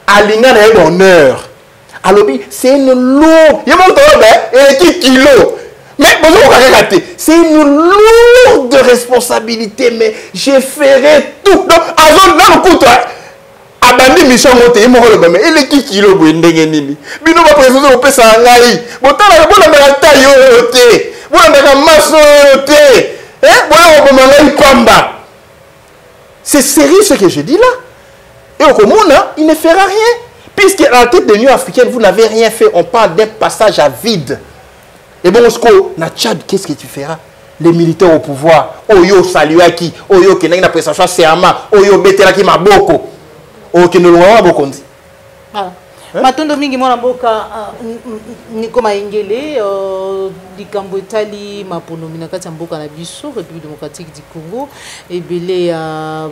à l'ingénieur est d'honneur. Alors, c'est une lourde, il y a mon kilo. Mais c'est une lourde responsabilité, mais je ferai tout. Donc, avant de le coup, abandonner mission monté, il est qui kilo, bino va présenter au pesa ngai. Botala bona na tayo te. Bona na maso te. C'est sérieux ce que je dis là. Et il ne fera rien. Puisque à la tête de l'Union africaine, vous n'avez rien fait. On parle d'un passage à vide. Et bon, na Tchad, qu'est-ce que tu feras? Les militaires au pouvoir, Oyo Saluaki, Oyo Kenagina prestation Seama, Oyo Betelaki Maboko, Oyo Kenolwa Bokondi. Voilà. Matondo mingi mwana mboka niko maengele likambo etali maponomi na kati ya mboka na biso République démocratique du Congo ebele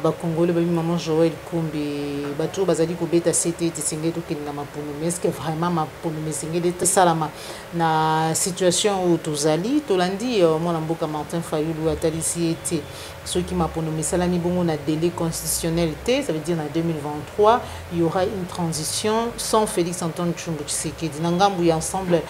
ba Congolais ba maman Joël Kombe bato bazali ko beta CT tsengé to kenna maponomi est-ce que vraiment maponomi sengé de salama na situation où tozali tolandi mwana mboka Martin Fayulu atali CT ceux qui maponomi salami bongo na délai constitutionnel ça veut dire en 2023 il y aura une transition sans Félix Antoine Tshilombo Tshisekedi Nangambu ensemble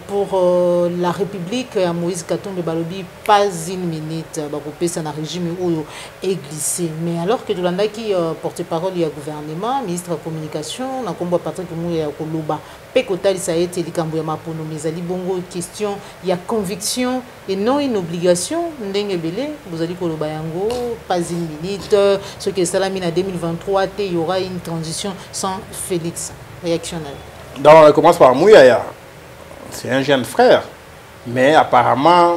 pour la République à Moïse Katumbi Balobi pas une minute bakopesa na régime oyo est glissé mais alors que Tolanda qui porte-parole du gouvernement ministre de la communication na kombo Patrick Mouya Koloba pekotali ça a été likambo ya mapono mezali bongo question il y a conviction et non une obligation ndenge belé vous allez Koloba yango pas une minute ce que salami na 2023 il y aura une transition sans Félix réactionnel. Donc on commence par Mouyaya. C'est un jeune frère, mais apparemment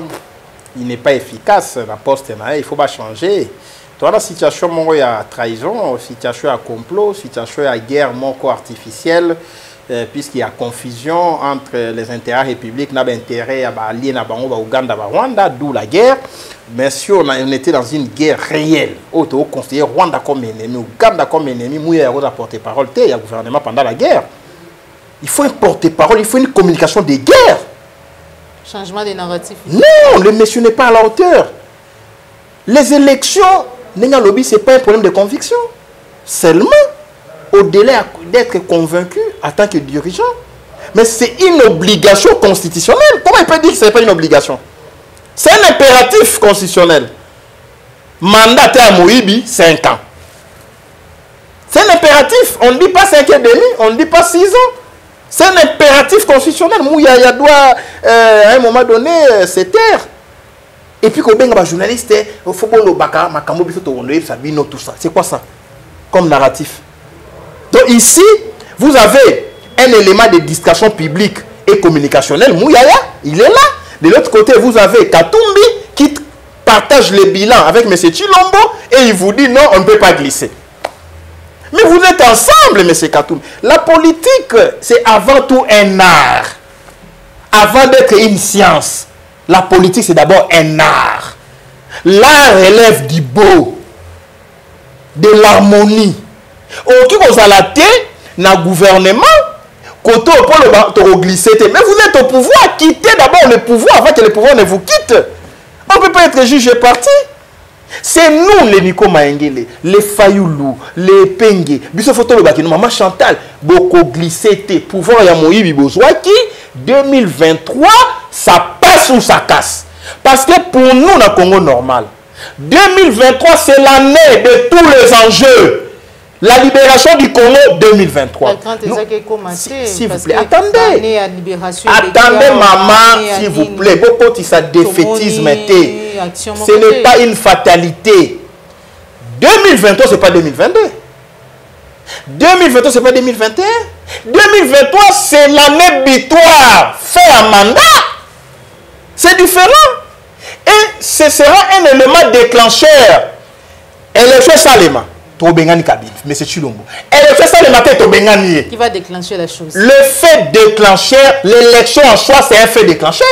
il n'est pas efficace. La poste il faut pas changer. Dans la situation il y a trahison, situation à complot, situation à guerre artificielle, puisqu'il y a confusion entre les intérêts républicains, n'a intérêt à allier na bango Ouganda, Rwanda, d'où la guerre. Mais si on était dans une guerre réelle, on considère Rwanda comme ennemi, Ouganda comme ennemi, Mouyaya a porté-parole, il y a un gouvernement pendant la guerre. Il faut un porte-parole, il faut une communication des guerres. Changement des narratifs. Non, le monsieur n'est pas à la hauteur. Les élections, ce n'est pas un problème de conviction. Seulement, au-delà d'être convaincu en tant que dirigeant. Mais c'est une obligation constitutionnelle. Comment il peut dire que ce n'est pas une obligation? C'est un impératif constitutionnel. Mandat à Moïbi, 5 ans. C'est un impératif. On ne dit pas 5 ans et demi, on ne dit pas 6 ans. C'est un impératif constitutionnel. Mouyaya doit, à un moment donné, se taire. Et puis, quand on est journaliste, il faut que tout ça. C'est quoi ça? Comme narratif. Donc ici, vous avez un élément de distraction publique et communicationnelle. Mouyaya, il est là. De l'autre côté, vous avez Katumbi qui partage le bilan avec M. Tshilombo et il vous dit non, on ne peut pas glisser. Mais vous êtes ensemble, M. Katumbi. La politique, c'est avant tout un art. Avant d'être une science, la politique, c'est d'abord un art. L'art relève du beau, de l'harmonie. Au qui vous a la tête, dans le gouvernement, côté pour glisser. Mais vous êtes au pouvoir, quittez d'abord le pouvoir avant que le pouvoir ne vous quitte. On ne peut pas être juge et parti. C'est nous les Nico Maengele, les Fayoulou, les Pengue, Biso Photo le Bakino, Maman Chantal, Boko glissé, pouvoir Yamoui Bibozouaki, 2023, ça passe ou ça casse. Parce que pour nous, dans le Congo normal, 2023, c'est l'année de tous les enjeux. La libération du Congo 2023. S'il vous plaît, attendez. Attendez, maman, s'il vous plaît. Beaucoup de ça défaitisme. Ce n'est pas une fatalité. 2023, ce n'est pas 2022. 2023, ce n'est pas 2021. 2023, c'est l'année butoir. Fait un mandat. C'est différent. Et ce sera un élément déclencheur. Élection Salema. Mais c'est Tshilombo. Et le fait ça le matin, qui va déclencher la chose? Le fait déclencheur, l'élection en soi, c'est un fait déclencheur.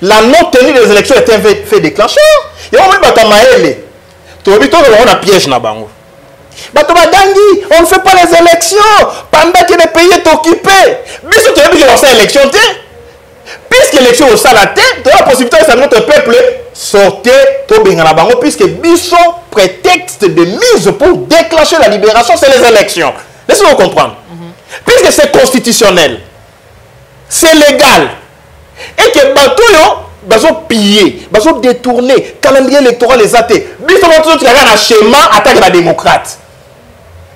La non-tenue des élections est un fait déclencheur. Et on a piège na bango. On ne fait pas les élections pendant que les pays est occupé. Mais si tu as vu que c'est l'élection, puisque l'élection au salaté, tu as la possibilité de notre peuple sortir puisque Bisson prétexte de mise pour déclencher la libération, c'est les élections. Laissez-nous comprendre. Puisque c'est constitutionnel, c'est légal, et que ils ont pillé, ils ont détourné, calendrier électoral les athées. Bisson a un schéma attaque la démocrate.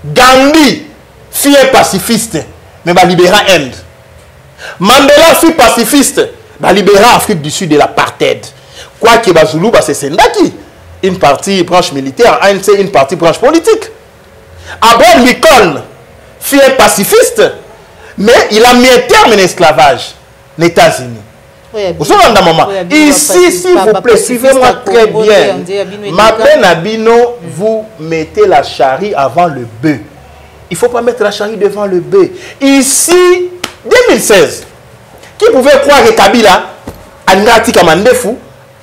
Gandhi, fille pacifiste, mais va libérer Inde. Mandela, fille pacifiste, va libérer Afrique du Sud de l'apartheid. Quoi que Bazoulou, c'est Sendaki. Une partie branche militaire, une partie branche politique. Abraham Lincoln fut un pacifiste, mais il a mis un terme à l'esclavage, les États-Unis. Vous savez, maman, ici, s'il vous plaît, suivez-moi très bien. Maben Abino, vous mettez la charrue avant le bœuf. Il ne faut pas mettre la charrue devant le bœuf. Ici, 2016, qui pouvait croire que Kabila a ngati Kamandefou,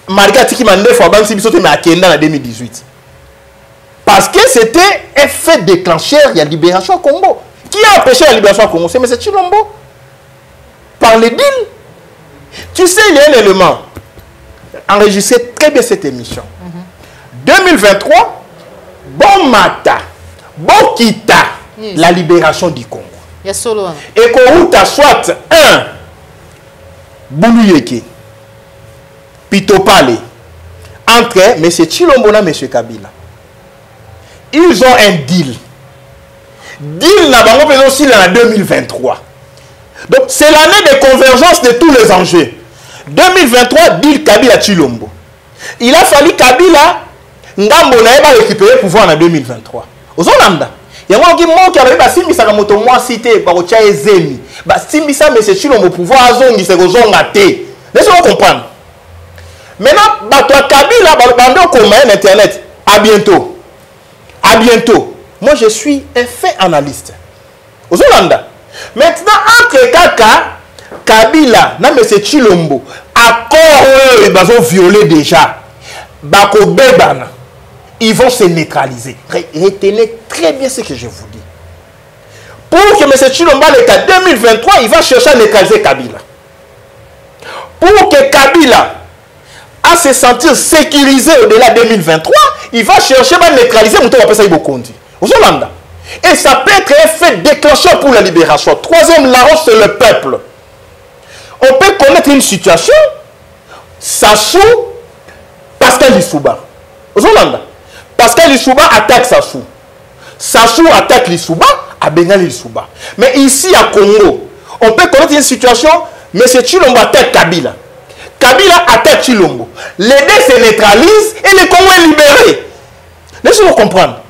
Margati Kimandefou a bansi bisote mais à Kenda en 2018. Parce que c'était un fait déclencheur, il y a libération au Congo. Qui a empêché la libération au Congo? C'est M. Chilombo. Par les deals. Tu sais, il y a un élément. Enregistrez très bien cette émission. 2023, bon matin, bon kita, la libération du Congo. Il y a solo. Et qu'on a soit un Bouluyeke, Pitopale, entre M. Chilombo et M. Kabila. Ils ont un deal. Deal n'a pas besoin aussi en 2023. Donc c'est l'année de convergence de tous les enjeux. 2023, deal Kabila Chilombo. Il a fallu Kabila Ngambo na récupérer le pouvoir en 2023. Aux Hollandais. Il y a un qui a Simbisa Kamoto moi cité par Ocha Ezemi. Simbisa M. Chilombo pouvoir azongi c'est kozongate. Laissez-moi comprendre. Maintenant, toi Kabila bando comme internet. À bientôt. À bientôt. Moi, je suis un fait analyste. Aux Hollandais. Maintenant, entre Kaka, Kabila, na M. Chilombo, accord, ils vont violer déjà. Bako Bebana, ils vont se neutraliser. Retenez très bien ce que je vous dis. Pour que M. Chilombo, l'état 2023, il va chercher à neutraliser Kabila. Pour que Kabila à se sentir sécurisé au-delà de 2023, il va chercher à neutraliser Moutou Wapesa Ibokondi. Aux Hollandais. Et ça peut être un fait déclencheur pour la libération. Troisième larron, c'est le peuple. On peut connaître une situation, Sassou, Pascal Lissouba. Aux Hollandais. Pascal Lissouba attaque Sassou. Sassou attaque Lissouba, à Bengali Lissouba. Mais ici à Congo, on peut connaître une situation, M. Chilombo attaque Kabila. Kabila attaque Chilombo. Les deux se neutralisent et le Congo est libéré. Laissez-nous comprendre.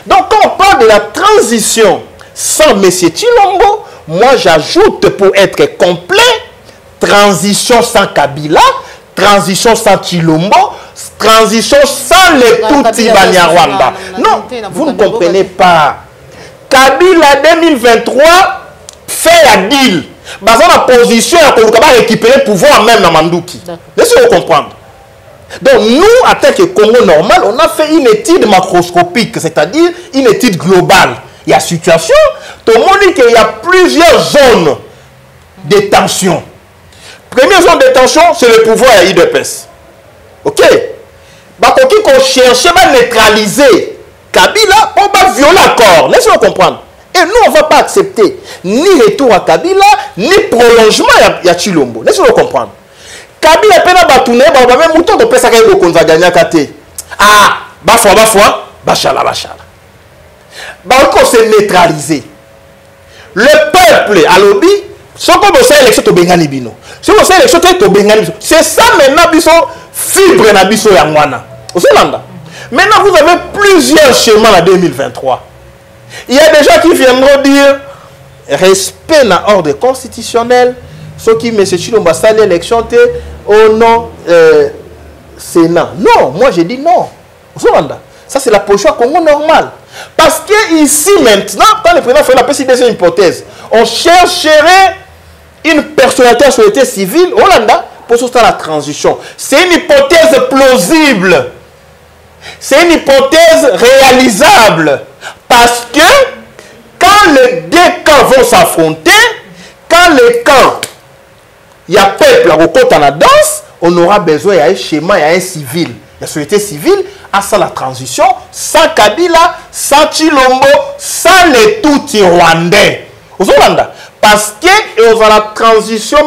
Donc, quand on parle de la transition sans M. Chilombo, moi j'ajoute pour être complet, transition sans Kabila, transition sans Chilombo, transition sans les Tutsi Banyarwanda. Non, vous ne comprenez pas. Kabila 2023 fait la deal. Dans la position, on va récupérer le pouvoir même dans Mandouki. Laissez-vous comprendre. Donc nous, en tant que Congo normal, on a fait une étude macroscopique, c'est-à-dire une étude globale. Il y a situation, tout le monde dit qu'il y a plusieurs zones de tension. Première zone de tension, c'est le pouvoir à IDPS. Ok? Bah, quand on cherche à neutraliser Kabila, on va violer l'accord. Laissez-nous comprendre. Et nous, on ne va pas accepter ni retour à Kabila, ni prolongement à Chilombo. Laissez-nous comprendre. Kabila pena batune ba même mouton de pesa kayo konza gagner kate. Ah, bafwa bachala. Ba ko se neutraliser. Le peuple à lobby, ce qu'on veut c'est élection to bengani bino. Si on c'est élection to bengani biso. C'est ça maintenant biso fibre na biso ya ngwana. Au Hollandais. Maintenant vous avez plusieurs schémas en 2023. Il y a des gens qui viendront dire respect na ordre constitutionnel. Ceux qui me Chilombo a salé l'élection au nom Sénat. Non, moi j'ai dit non. Ça c'est la position Congo normale. Parce que ici maintenant, quand le président fait la deuxième hypothèse, on chercherait une personnalité à la société civile au Hollanda pour soutenir la transition. C'est une hypothèse plausible. C'est une hypothèse réalisable. Parce que quand les deux camps vont s'affronter, quand les camps il y a peuple à côté de la danse, on aura besoin d'un schéma, il y a un civil. La société civile à ça la transition, sans Kabila, sans Chilombo, sans les Tutsi rwandais. Aux Hollandais. Parce que la transition,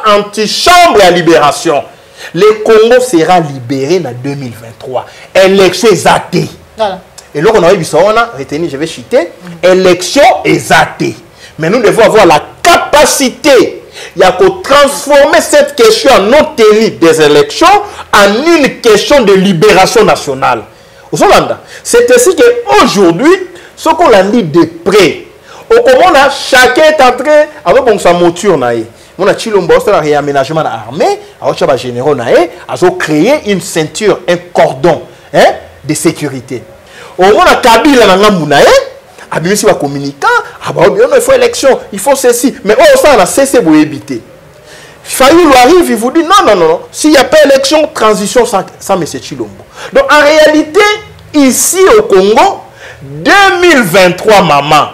anti-chambre à libération. Le Congo sera libéré en 2023. Élection exatée. Voilà. Et là, on a retenu, je vais chuter, élection exatée. Mais nous devons avoir la capacité. Il y a qu'à transformer cette question en non tenue des élections en une question de libération nationale. Aux Hollandais, c'est ainsi qu'aujourd'hui, Ce qu'on l'a dit de près. Au comment chacun est entré avec bon sa monture naïe. On a Chilombo, c'est un réaménagement de l'armée, avec les généraux naïe, ils ont créé une ceinture, un cordon de sécurité. Au moment où Kabila n'a pas naïe, il faut communiquer, il faut élection, il faut ceci. Mais oh, ça, on a cessé pour éviter. Fayoulou arrive, il vous dit non. S'il n'y a pas élection, transition sans M. Chilombo. Donc en réalité, ici au Congo, 2023, maman,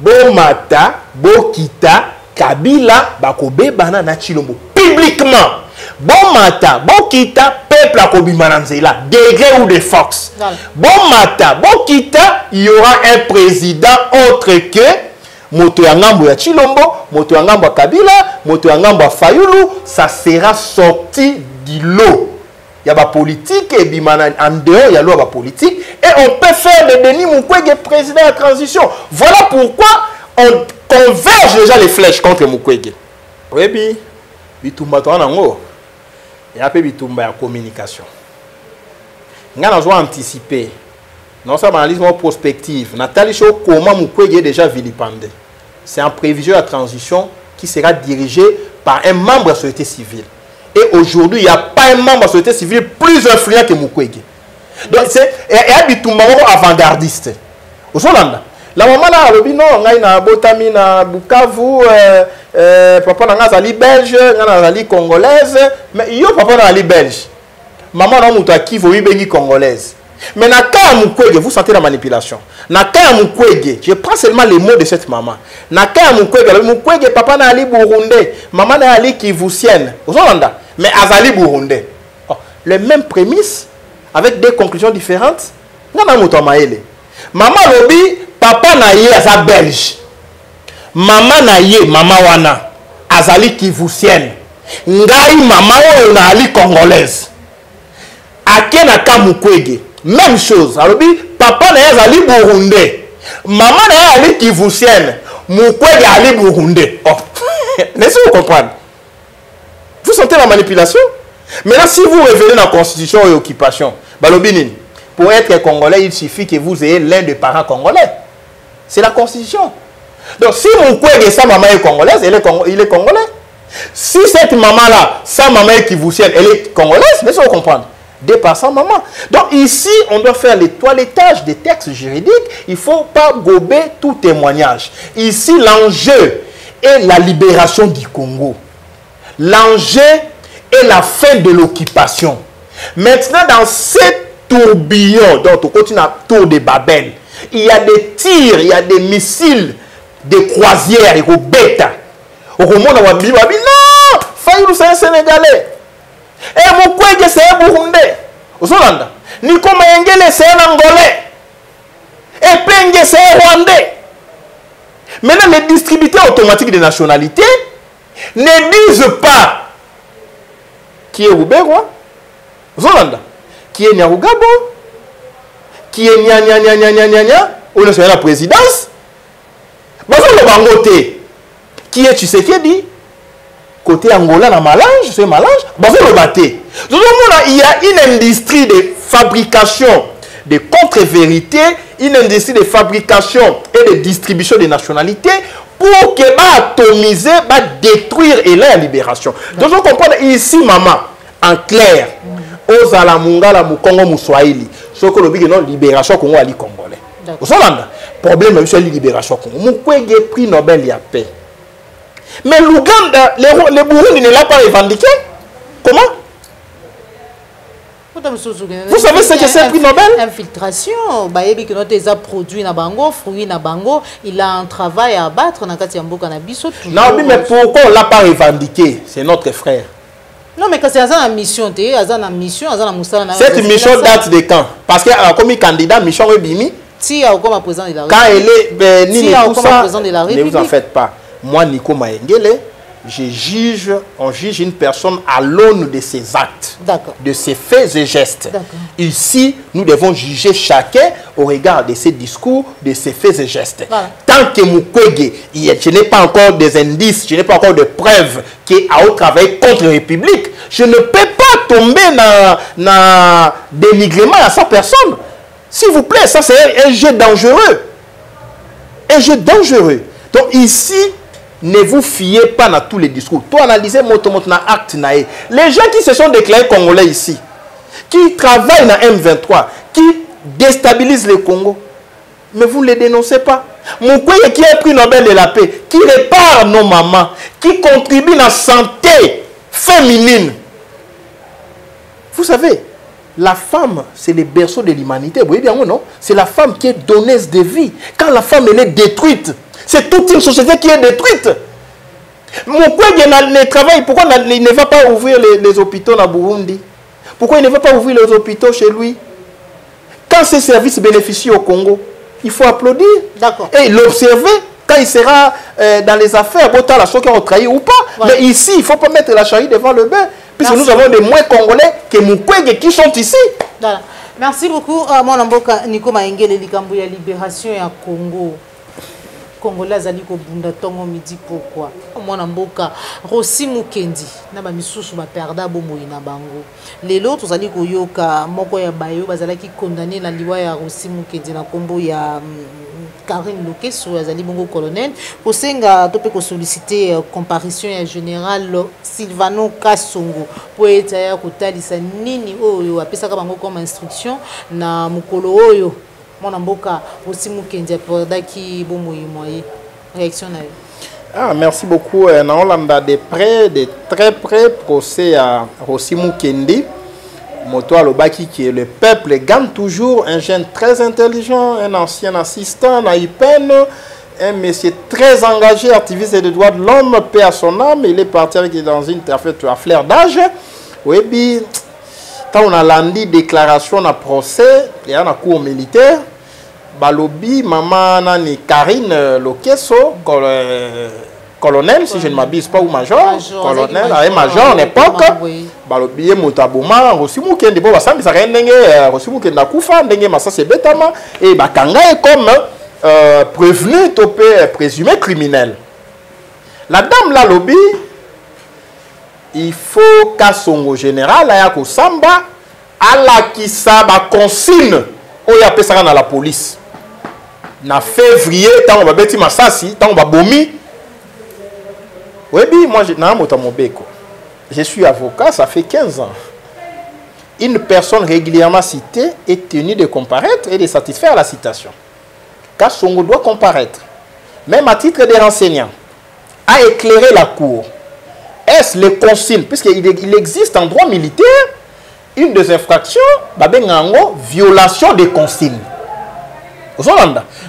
Bomata, Bokita, Kabila, Bakobe, Banana Chilombo. Publiquement, Bomata, Bokita, peuple à Kobimananzela, degré ou de force. Bomata, Bokita, il y aura un président autre que Moto Yangambo ya Chilombo, Moto Yangambo ya Kabila, Moto Yangambo ya Fayoulou, ça sera sorti du lot. Il y a la politique et en dehors, il y a la politique. Et on peut faire de Denis Mukwege président de transition. Voilà pourquoi on converge déjà les flèches contre Mukwege. Oui, puis, Bitumba Toanango, il y a un peu Bitumba de communication. Nous avons anticipé. Non, ça analyse prospective. Nathalie Cho, comment Mukwege est déjà vilipendé. C'est en prévision de la transition qui sera dirigée par un membre de la société civile. Et aujourd'hui, il n'y a pas un membre de la société civile plus influent que Mukwege. Donc, c'est un Bitumba avant-gardiste. Au Solanda. La maman a dit non, on a Botami na Bukavu, papa n'a ali belge, n'a ali congolaise, mais yo papa n'a ali belge. Maman n'a muta qui veut y congolaise. Mais na ka Mukwege, vous sentez la manipulation. Na ka Mukwege, je prends seulement les mots de cette maman. Na ka Mukwege, papa n'a ali burundais, maman n'a ali kivusienne. Au Solanda. Mais azali burundais. Oh, les mêmes prémices avec des conclusions différentes. N'a muta maele. Maman lobi papa na ye aza belge. Maman na ye mama wana azali kivusienne. Ngai mama oyo na ali congolaise. Ake na ka Mukwege. Même chose. Alobi papa na ye azali burundais. Maman na ye ali kivusienne. Mukwege ali burundais. Oh. Laissez-vous comprendre. Vous sentez la manipulation? Maintenant, si vous revenez dans la constitution et occupation, balobini, pour être congolais, il suffit que vous ayez l'un des parents congolais. C'est la constitution. Donc, si Mukwege, sa maman est congolaise, il est congolais. Si cette maman-là, sa maman est kivusienne, elle est congolaise, mais ça vous comprendre. Dépassant maman. Donc, ici, on doit faire le toilettage des textes juridiques. Il ne faut pas gober tout témoignage. Ici, l'enjeu est la libération du Congo. L'enjeu est la fin de l'occupation. Maintenant, dans cette tourbillon, donc on continue à tour de Babel, il y a des tirs, il y a des missiles, des croisières, et au bêta. Au moment où on dit, non, Fayoulou c'est un Sénégalais. Et Mukwege c'est un Burundais. Au Solanda. Nico Mayengele c'est un Angolais. Et Penge c'est un Rwandais. Maintenant, les distributeurs automatiques de nationalité ne disent pas qui est Rouberwa, Zolanda, qui est Nyarugabo, qui est Nya, ou le la présidence, le Bangote, qui est Tshisekedi, côté Angola, la Malange, c'est Malange, le Baté. Donc, il y a une industrie de fabrication de contre-vérités, une industrie de fabrication et de distribution des nationalités pour que atomiser, détruire et la libération. Donc, on comprend ici, maman, en clair, aux Alamunga, la Mukongo, Mouswahili, ce que le non libération Congo ali congolais. Au Solanda, problème c'est la libération Congo. Mukwege prix Nobel y a paix. Mais l'Ouganda, les Burundi ne l'a pas revendiqué. Comment? Vous savez ce que c'est le prix Nobel? Infiltration. Bayebi que notre a produit na bango, fruit na bango, il a un travail à abattre na kati mboka na biso. Non, mais pourquoi on l'a pas revendiqué? C'est notre frère. Non, mais quand c'est une mission, cette mission date de quand? Parce que comme candidat, mission est bimi. Si comme président de la République. Quand elle est bénie, ne vous en faites pas. Moi, Nico Mayengele, on juge une personne à l'aune de ses actes, de ses faits et gestes. Ici, nous devons juger chacun au regard de ses discours, de ses faits et gestes. Voilà. Tant que Mukwege, je n'ai pas encore des indices, je n'ai pas encore de preuves qu'il a travaillé contre la République, je ne peux pas tomber dans dénigrement à sa personne. S'il vous plaît, ça c'est un jeu dangereux. Un jeu dangereux. Donc ici, ne vous fiez pas à tous les discours. Toi, analysez na acte nae. Les gens qui se sont déclarés congolais ici, qui travaillent dans M23, qui déstabilisent le Congo, mais vous ne les dénoncez pas. Mukwege qui a pris Nobel de la paix, qui répare nos mamans, qui contribue à la santé féminine. Vous savez, la femme, c'est le berceau de l'humanité. Vous voyez bien, non? C'est la femme qui est donneuse de vie. Quand la femme elle est détruite, c'est toute une société qui est détruite. Mukwege ne travaille, pourquoi il ne va pas ouvrir les hôpitaux dans Burundi? Pourquoi il ne va pas ouvrir les hôpitaux chez lui? Quand ces services bénéficient au Congo, il faut applaudir. D'accord. Et l'observer quand il sera dans les affaires, autant la chose qui ont trahi ou pas. Voilà. Mais ici, il ne faut pas mettre la charrue devant le bain. Puisque nous avons des moins Congolais que Mukwege qui sont ici. Voilà. Merci beaucoup. Mon amboka Nico Maengele likambo ya libération ya Congo. Congolais azali ko bunda tongo midi pourquoi mwana mboka Rossi Mukendi na ba misusu ba perda bomoi na bango lelo tozali koyoka moko ya bayo bazalaki condamné na liwa ya Rossi Mukendi na kombo ya Karine Lokeso azali bongo colonel posenga tope ko solliciter comparution ya général Silvano Kasongo po eta ya kotalisa nini oyo apesaka bango comme instruction na mukolo oyo mon amboka aussi Mukendi qui bon moyen réaction na. Merci beaucoup. On a de près, de très près procès à Rossi Mukendi. Moto Alobaki qui est le peuple gagne toujours un jeune très intelligent, un ancien assistant à IPEN, un monsieur très engagé, activiste des droits de l'homme, paix à son âme. Il est parti avec dans une affaire d'âge. Oui, puis quand on a lundi déclaration à procès, il y a un cours militaire. Balobi, maman nani Karine Lokeso, colonel, si je ne m'abuse pas, ou major, colonel, et major en époque. Balobi, Moutabouma, Rossi Mukendi, bon, ça ça rien d'engue, Rossi Mukendi na kufa, d'engue, massa c'est bétama, et Bakanga est comme prévenu, topé, présumé criminel. La dame la lobby, il faut qu'à son général, Ayako Samba, à la qui ça, consigne, où il y a personne dans la police. En février, tant on va bêti Massassi, tant on va bomi. Oui, moi, je suis avocat, ça fait 15 ans. Une personne régulièrement citée est tenue de comparaître et de satisfaire la citation. Car Songo doit comparaître, même à titre de renseignant, à éclairer la cour. Est-ce les consignes, puisqu'il existe en droit militaire une des infractions, violation des consignes.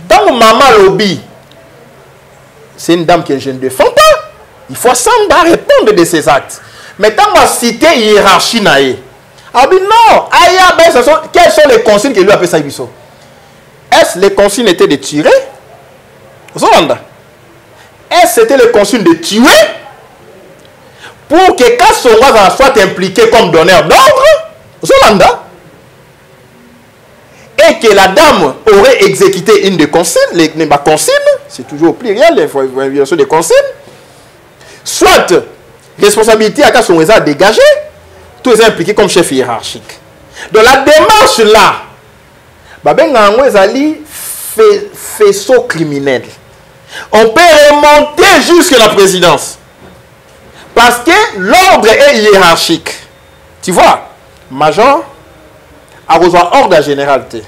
Tant que maman lobby, c'est une dame que je ne défends pas, il faut Samba répondre de ses actes. Mais tant que citer hiérarchie nae, ah ben non, quelles sont les consignes que lui a fait ça? Est-ce les consignes étaient de tirer? Est-ce c'était les consignes de tuer? Pour que Kasonga soit impliqué comme donneur d'ordre, et que la dame aurait exécuté une des consignes, les consignes, c'est toujours au pluriel, les violations des consignes, soit responsabilité à Kasonga dégagée, tous les impliqués comme chef hiérarchique. Dans la démarche là, Babenga Zali fait faisceau criminel. On peut remonter jusqu'à la présidence. Parce que l'ordre est hiérarchique. Tu vois, major a reçoit ordre à généralité.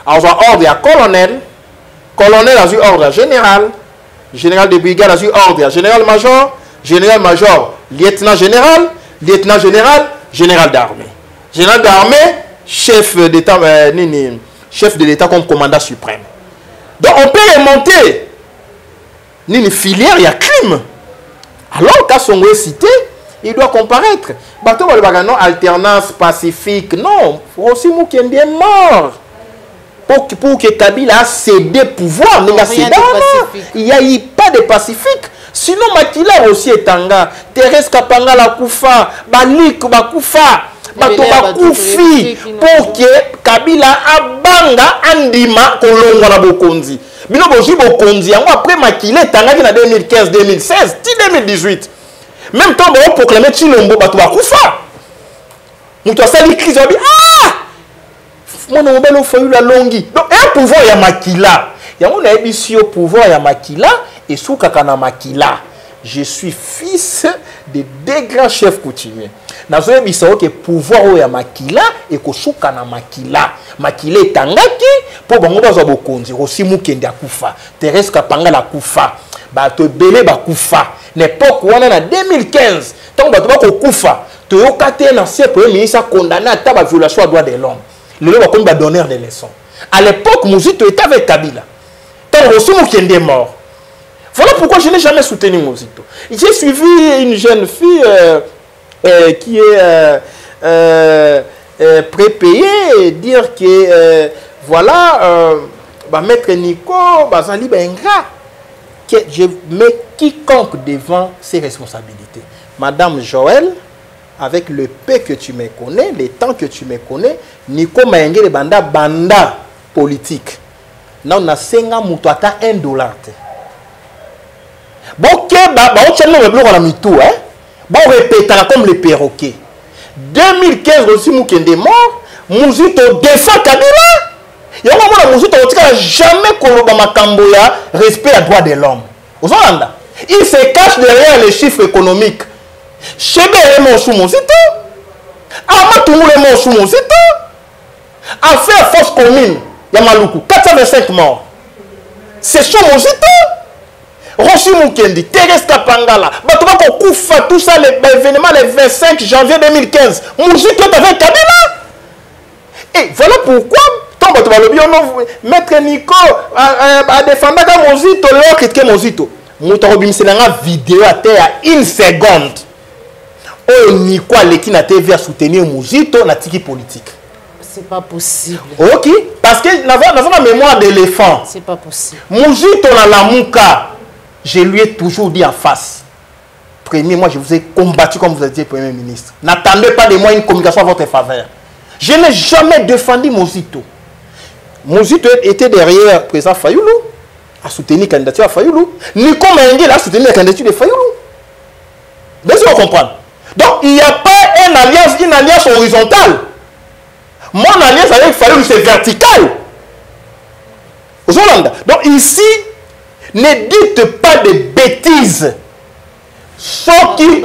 A reçoit ordre à colonel. Colonel a eu ordre à général. Général de brigade a eu ordre à général-major. Général-major, lieutenant-général. Lieutenant-général, général d'armée. Général d'armée, chef d'État, chef de l'État comme commandant suprême. Donc on peut remonter. Une filière, il y a crime. Alors, quand son est cité, il doit comparaître. Bateau non, alternance pacifique. Non, Rossi Mukendi est mort. Pour que Kabila a cédé pouvoir, il n'y a eu pas de pacifique. Sinon, Makila aussi est tanga. Thérèse Kapanga la Koufa, Balik Bakoufa, Batobakoufi, pour que Kabila abanga andima kolongo na bokonzi. Bino boji bokonzi après Makila tanga na 2015, 2016, 2018. Même temps on proclamer Chilombo Batobakoufa. Nous toi ça crise ah! mwana mobile Fayulu la longi. Donc un pouvoir ya makila. Ya mona ebisi au pouvoir ya makila et soukaka na makila. Je suis fils de deux grands chefs coutumiers. Nazo ebisa que pouvoir ya makila et ko souka na makila. Makila etangaki po bango bazwa bokonzi. Rosimu kende akufa. Thérèse Kapanga la kufa. Bato belé ba kufa. N'époque wana na 2015. Tant bato ba ko kufa. Toyoka te na ancien premier ministre condamné à ta violation des droits de l'homme. Le va comme donneur des leçons. À l'époque, Muzito était avec Kabila. Tant Rosimu kende est mort. Voilà pourquoi je n'ai jamais soutenu Muzito. J'ai suivi une jeune fille qui est prépayée, dire que voilà, maître Nico, Bazali Benga, que je mets quiconque devant ses responsabilités. Madame Joël, avec le peu que tu me connais, le temps que tu me connais, Nico Maenge de banda politique. Là, on a 5 ans, $1. Bon, on a mis tout, hein? Bon, on répète comme les perroquets. 2015, aussi, Moukende mort, Muzito défend Kabila. Il y a un moment où Muzito n'a jamais coloba makamboya respect à droit de l'homme. Vous entendez? Il se cache derrière les chiffres économiques. Chebe est mort sous Muzito. Amatoumou est mort sous Muzito. Affaire force commune, Yamaluku, 425 morts. C'est sous Muzito. Roshi Mukendi, Thérèse Kapangala, Batouba Koufa, tout ça, l'événement le 25 janvier 2015. Muzito avec Kabila. Et voilà pourquoi, tant Batouba le bien, Maître Nico a défendu Muzito, l'autre critiqué Muzito. Moutarobim, c'est une vidéo à terre à 1 seconde. Oh, Nico, l'équipe a TV à soutenir Muzito, dans la tiki politique. C'est pas possible. Ok, parce que nous avons la mémoire d'éléphant. C'est pas possible. Muzito dans la Mouka. Je lui ai toujours dit en face. Premier, moi je vous ai combattu comme vous avez dit, Premier ministre. N'attendez pas de moi une communication à votre faveur. Je n'ai jamais défendu Muzito. Muzito était derrière le président Fayulu, a soutenu la candidature à Fayulu. Nico Maenge a soutenu la candidature de Fayulu. Bien sûr, on comprend. Donc il n'y a pas une alliance horizontale. Mon alliance avec Fayulu, c'est vertical. Donc ici, ne dites pas de bêtises. Aujourd'hui,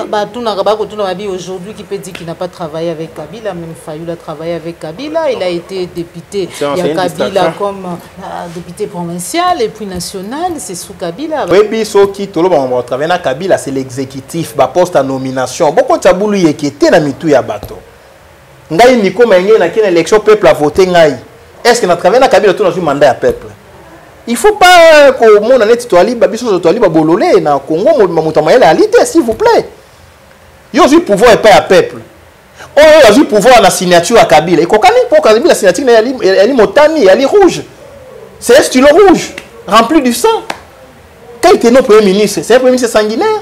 qui peut dire qu'il n'a pas travaillé avec Kabila, même Fayulu a travaillé avec Kabila. Il a été député. Il y a Kabila comme député provincial et puis national. C'est sous Kabila. Oui, ce qui travaille avec Kabila, c'est l'exécutif, le poste à nomination. Beaucoup de tabou qui était dans mitou ya bato. Ngai Nico Maenge na une élection peuple a voté ngai. Est-ce que na travaille avec Kabila tout dans un mandat à peuple? Il ne faut pas que le monde ait na Congo, s'il vous plaît. Il y a eu pouvoir et pas à peuple. Il y a eu pouvoir à la signature à Kabila. Il y a eu la signature elle est rouge. C'est un stylo rouge, rempli du sang. Quand il était notre Premier ministre, c'est un Premier ministre sanguinaire.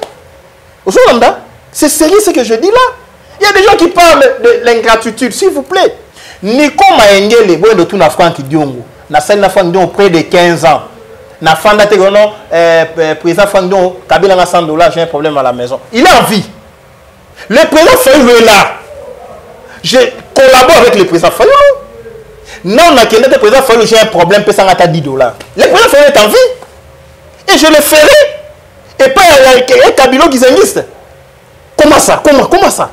C'est sérieux ce que je dis là. Il y a des gens qui parlent de l'ingratitude, s'il vous plaît. Nico Maengele, bon de tout na Franck Diongo. Na salle na Franck Diongo près de 15 ans. Na Fanda Tegono, président Franck Diongo, Kabila na $100, j'ai un problème à la maison. Il est en vie. Le président Fayulu est là. Je collabore avec le président Fayulu. Non, na kende le président Fayulu, j'ai un problème, peut s'en $10. Le président Fayulu est en vie. Et je le ferai. Et pas un Kabila qui s'existe. Comment ça? Comment ça?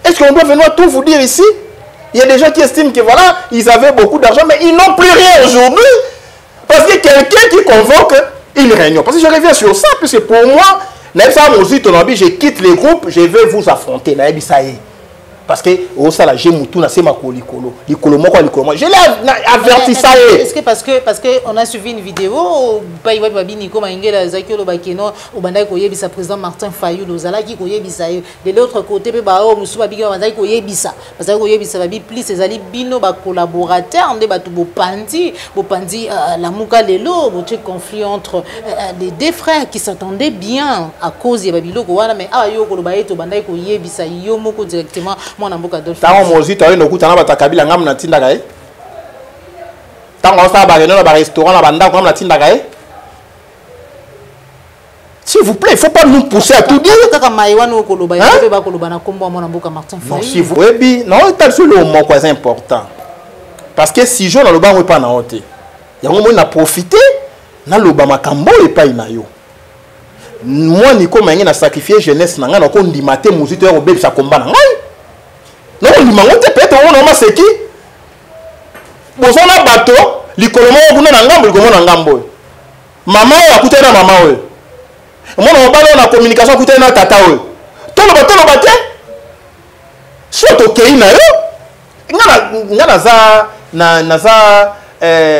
Est-ce qu'on doit venir tout vous dire ici? Il y a des gens qui estiment que voilà, ils avaient beaucoup d'argent, mais ils n'ont plus rien aujourd'hui. Parce que quelqu'un qui convoque une réunion. Parce que je reviens sur ça, puisque pour moi, je quitte les groupes, je vais vous affronter. Parce que je l'ai averti ça. Est-ce que parce qu'on a suivi une vidéo, président Martin Fayulu, de l'autre côté, collaborateurs, la Mouka Lelo, conflit entre les deux frères qui s'attendaient bien à cause de Babilo, mais directement. Tant Mozito a eu nos na Kabila ngam na tinda gae. Tant on sa bageno na restaurant na banda comme na tinda gae. S'il vous plaît, il ne faut pas nous pousser à tout dire. Non, si vous non, c'est important. parce que si je na loba on pas na honte yango moi na profiter na loba makambo et pas na yo moi Nico mangi na sacrifier jeunesse na nga na ko ndimate muzito ya obebisa komba na ngai non ndimangote peut-être on ma seki bozona bato likolo mo kuna na ngambo likolo na ngambo mama o akuta na mama o mona obalo na communication akuta na tata o tolo bate soto kei na yo ngana za na za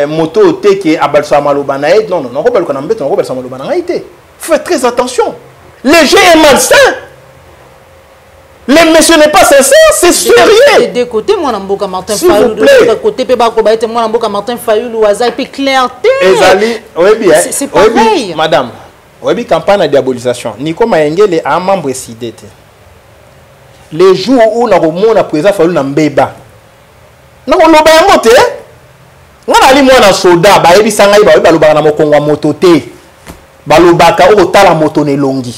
moto teke abalsa maloba na et non ko baluka na mbeto ko balsa maloba na ngai. Faites très attention. Le jeu est malsain. Le monsieur n'est pas sincère, c'est sérieux. Des côtés, moi, Namboka Martin Fayoulou. De côté, moi, Namboka Martin Fayoulou, Azaï, puis clarté. Oui, bien. C'est pareil. Madame, oui, campagne de diabolisation. Nico Maengele a un membre décidé. Les jours où nous avons la présence Fayoulou dans Mbeba. Nous avons le monté. Nous avons un soldat, nous avons un soldat, nous avons un mototé. Balobaka o tala moto ne longi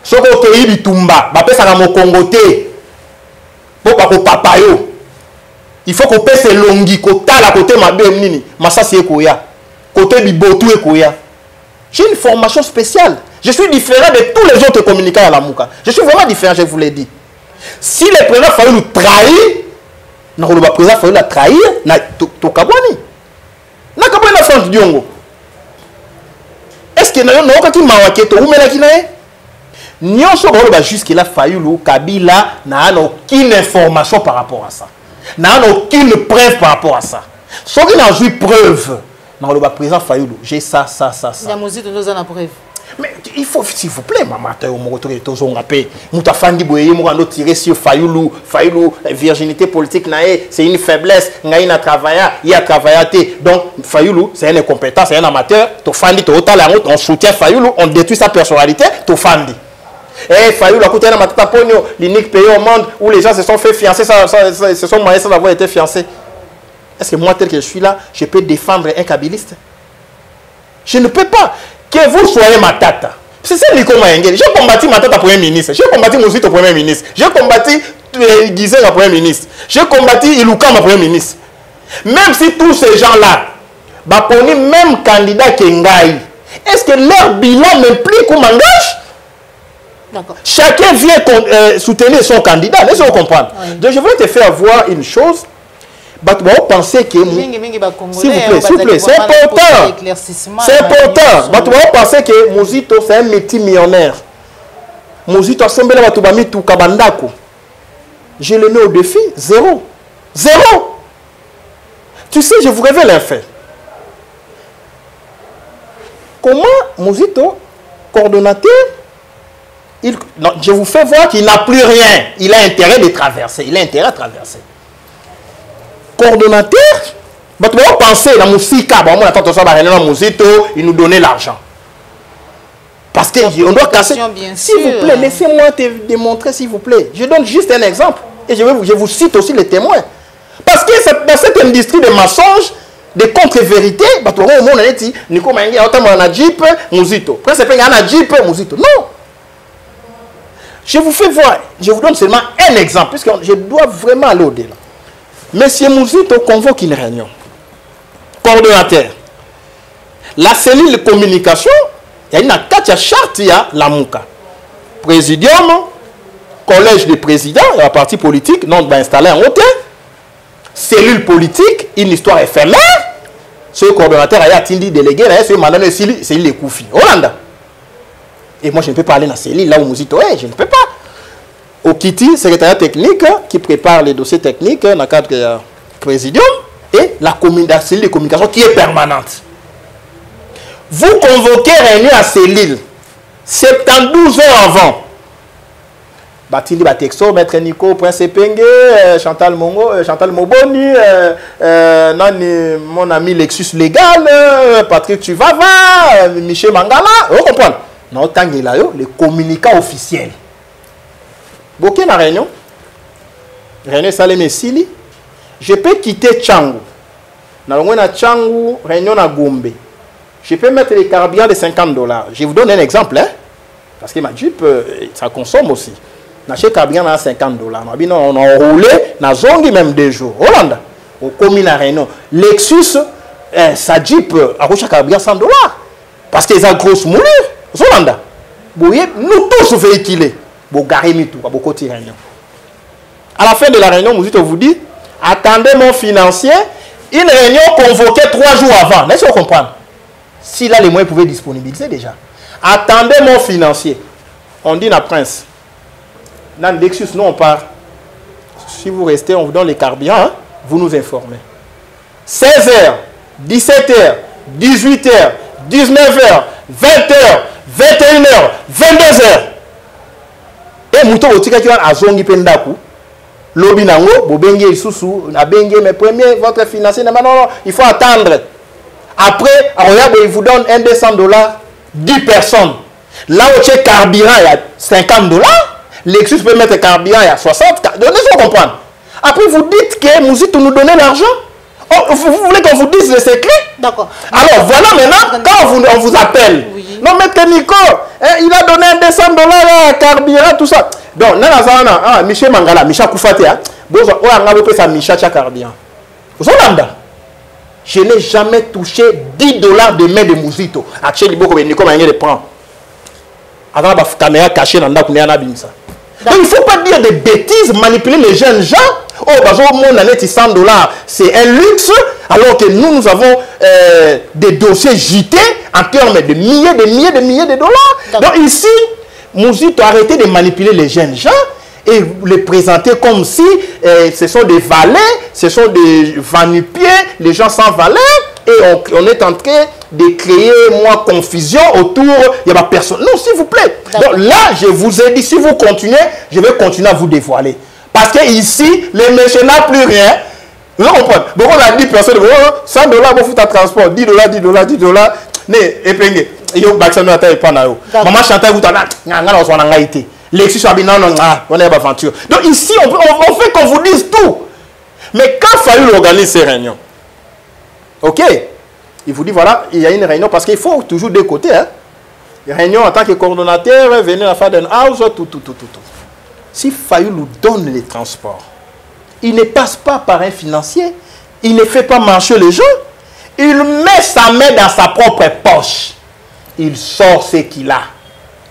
soko ke bitumba ba pesa na mokongo te po ba ko papayo il faut ko pesa longi ko tala côté mabe nini masasi ekoya côté bibotu ekoya. J'ai une formation spéciale, je suis différent de tous les autres communicants à la Mouka, je suis vraiment différent, je vous l'ai dit. Si le président fallait nous trahir na ko ba président fallait la trahir na to kabwani na kabwani na front diongo. Est-ce que nous avons dit que nous avons dit jusqu'à Fayoulou, Kabila n'a aucune information par rapport à ça. N'a aucune preuve par rapport à ça. Sauf qu'il n'a eu preuve. Dans le président Fayoulou, j'ai ça. Il y a musique de nos ans à preuve. Mais il faut, s'il vous plaît, maman, tirer sur Fayoulou, virginité politique, c'est une faiblesse, il a travaillé. Donc, Fayoulou, c'est un incompétent, c'est un amateur, on soutient Fayoulou, on détruit sa personnalité, et Fayoulou a coûté un matapogno, l'unique pays au monde où les gens se sont fait fiancer, se sont mariés sans avoir été fiancés. Est-ce que moi, tel que je suis là, je peux défendre un kabiliste? Je ne peux pas. Que vous soyez ma tata. C'est ça Nico Maengele. J'ai combattu ma tata Premier ministre. J'ai combattu Mozito Premier ministre. J'ai combattu Guizé ma Premier ministre. J'ai combattu Ilouka ma Premier ministre. Même si tous ces gens-là, Baponi même candidat Kengai, est-ce que leur bilan m'implique ou m'engage? Chacun vient soutenir son candidat. Laissez-vous comprendre. Oui. Donc je voulais te faire voir une chose. Vous pensez que... S'il vous plaît, c'est important. C'est important. Vous pensez que Mozito, c'est un multimillionnaire. Mozito a semblé à tout Kabandako. Je le mets au défi. Zéro. Tu sais, je vous révèle un fait. Comment Mozito, coordonnateur, non, je vous fais voir qu'il n'a plus rien. Il a intérêt de traverser. Coordonnateur, vous pensez à la musique, il nous donnait l'argent. Parce qu'on doit casser. S'il vous plaît, laissez-moi te démontrer, s'il vous plaît. Je donne juste un exemple. Et je vous cite aussi les témoins. Parce que dans cette industrie de mensonges, de contre-vérités, non. Je vous fais voir, je vous donne seulement un exemple, puisque je dois vraiment aller au-delà. Monsieur Mozito convoque une réunion. Coordonnateur. La cellule de communication, il y a une charte, il y a la Mouka. Présidium, collège de présidents, la partie politique, non, va installer un hôtel. Cellule politique, une histoire éphémère. Ce coordonnateur a été délégué, c'est Madame Cellule de Koufi, Hollande. Et moi, je ne peux pas aller dans la cellule là où Mozito est, je ne peux pas. Au Kitty, secrétariat technique qui prépare les dossiers techniques dans le cadre du présidium et la cellule de communication qui est permanente. Vous convoquez réunion à cellule 72 heures avant. Batili Batexo, Maître Nico, Prince Penge, Chantal Moboni, mon ami Lexus Légal, Patrick Tuvava, Michel Mangala. Vous comprenez? Non, les communicants officiels. Beaucoup de réunion. Réunion Salem Sili. Je peux quitter Tchangou. Dans Tchangou, réunion à Gombe. Je peux mettre les carburants de $50. Je vous donne un exemple. Hein? Parce que ma Jeep, ça consomme aussi. N'achète carburant à $50. On a roulé, on a zongi même 2 jours. Hollande. au commis la réunion. Lexus, sa Jeep, à Rocha Carabia $100. Parce qu'ils ont grosse moulure. Nous tous véhiculés. Vous garez tout, vous côté réunion. À la fin de la réunion, vous dit, attendez mon financier. Une réunion convoquée 3 jours avant. Laissez-vous comprendre. Si là, les moyens pouvaient disponibiliser déjà. Attendez mon financier. On dit la prince. Dans le Lexus, nous on part. Si vous restez, on vous donne les carburants. Hein? Vous nous informez. 16h, 17h, 18h, 19h, 20h, 21h, 22h. Et mouton au ticket qui va à Zongi Pendaku. Lobi nango, bobenge sousou, na benge mais premier votre financier non, il faut attendre. Après, il vous donne $200, 10 personnes. Là où tu as carburant, il y a $50. Lexus peut mettre carburant, il y a 60. Laissez-vous comprendre. Après, vous dites que Mouzito nous donne l'argent. Oh, vous voulez qu'on vous dise le secret? D'accord. Alors, voilà maintenant, quand on vous appelle. Oui. Non, maître Nico, il a donné $200 à carburant, tout ça. Donc, Michel Mangala, Michel Koufate, Michel Carburant. Vous savez, je n'ai jamais touché $10 de main de Mouzito. Actuellement, Nico Mangala les prend. Avant la caméra cachée dans la caméra. Donc, il ne faut pas dire des bêtises, manipuler les jeunes gens. Oh, bah, mon année, $100, c'est un luxe, alors que nous avons des dossiers gités en termes de milliers de dollars. Donc, ici, Mouzito a arrêté de manipuler les jeunes gens et les présenter comme si ce sont des valets, ce sont des va-nu-pieds, les gens sans valeur. Et on est en train de créer, confusion autour de ma personne. Non, s'il vous plaît. Donc là, je vous ai dit, si vous continuez, je vais continuer à vous dévoiler. Parce que ici, les messieurs n'ont plus rien. Vous comprenez? Donc on a 10 personnes, $100 pour foutre à transport, $10, $10. Mais, épinglé. Maman Chantal, vous avez été. Lexus a dit non, on est aventure. Donc ici, on fait qu'on vous dise tout. Mais quand Fayoul organise ces réunions, ok, il vous dit voilà, il y a une réunion parce qu'il faut toujours deux côtés. Hein. Réunion en tant que coordonnateur, venir à Faden House, tout. Si Fayoul nous donne les transports, il ne passe pas par un financier, il ne fait pas marcher les gens, il met sa main dans sa propre poche, il sort ce qu'il a,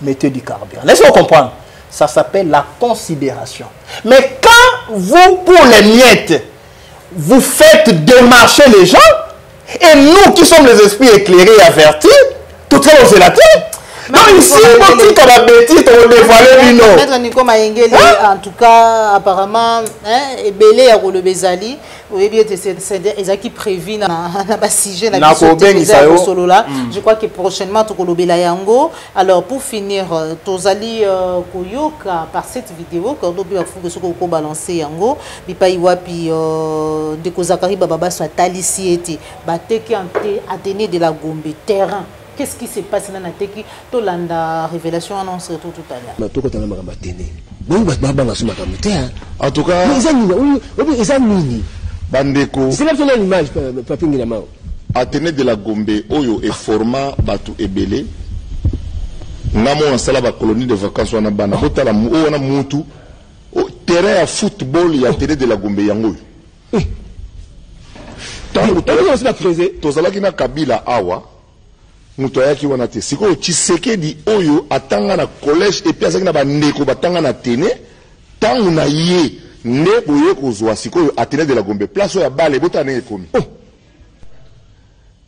mettez du carburant. Laissez-moi comprendre, ça s'appelle la considération. Mais quand vous, pour les miettes, vous faites démarcher les gens, et nous qui sommes les esprits éclairés et avertis, tout ça, on la tête. Donc ici, on dit qu'on a bêtise, on dévoile l'ino. Maître Nico Mayengele, en tout cas, apparemment, et Belé a le Bezali, oui, bien, c'est qui prévu dans le sujet, je crois que prochainement, tu vas le Yango. Alors, pour finir, Tozali Koyoka, par cette vidéo, quand on a balancé Yango, il n'y a pas de Kozakari Baba soit talissi et Bateki Athénée de la Gombe, terrain. Qu'est-ce qui se passe dans la teki? Tout la révélation annoncée tout à l'heure. En tout cas, Bandeko, c'est là l'image, papi Ngilama. Athénée de la Gombe, Oyo et format Batu Ebele. Namo en sala ba colonie de vacances wana bana botala mu wana mutu terrain à football ya Athénée de la Gombe yango. Tango tozalaki na Kabila awa. Mutoyaki wana te siko Tshisekedi oyo atanga na collège et puis azaki na bandeko batanga na tene tangu na ye ne boye kozwa siko Athénée de la Gombe place oyo ya bale botane ekomi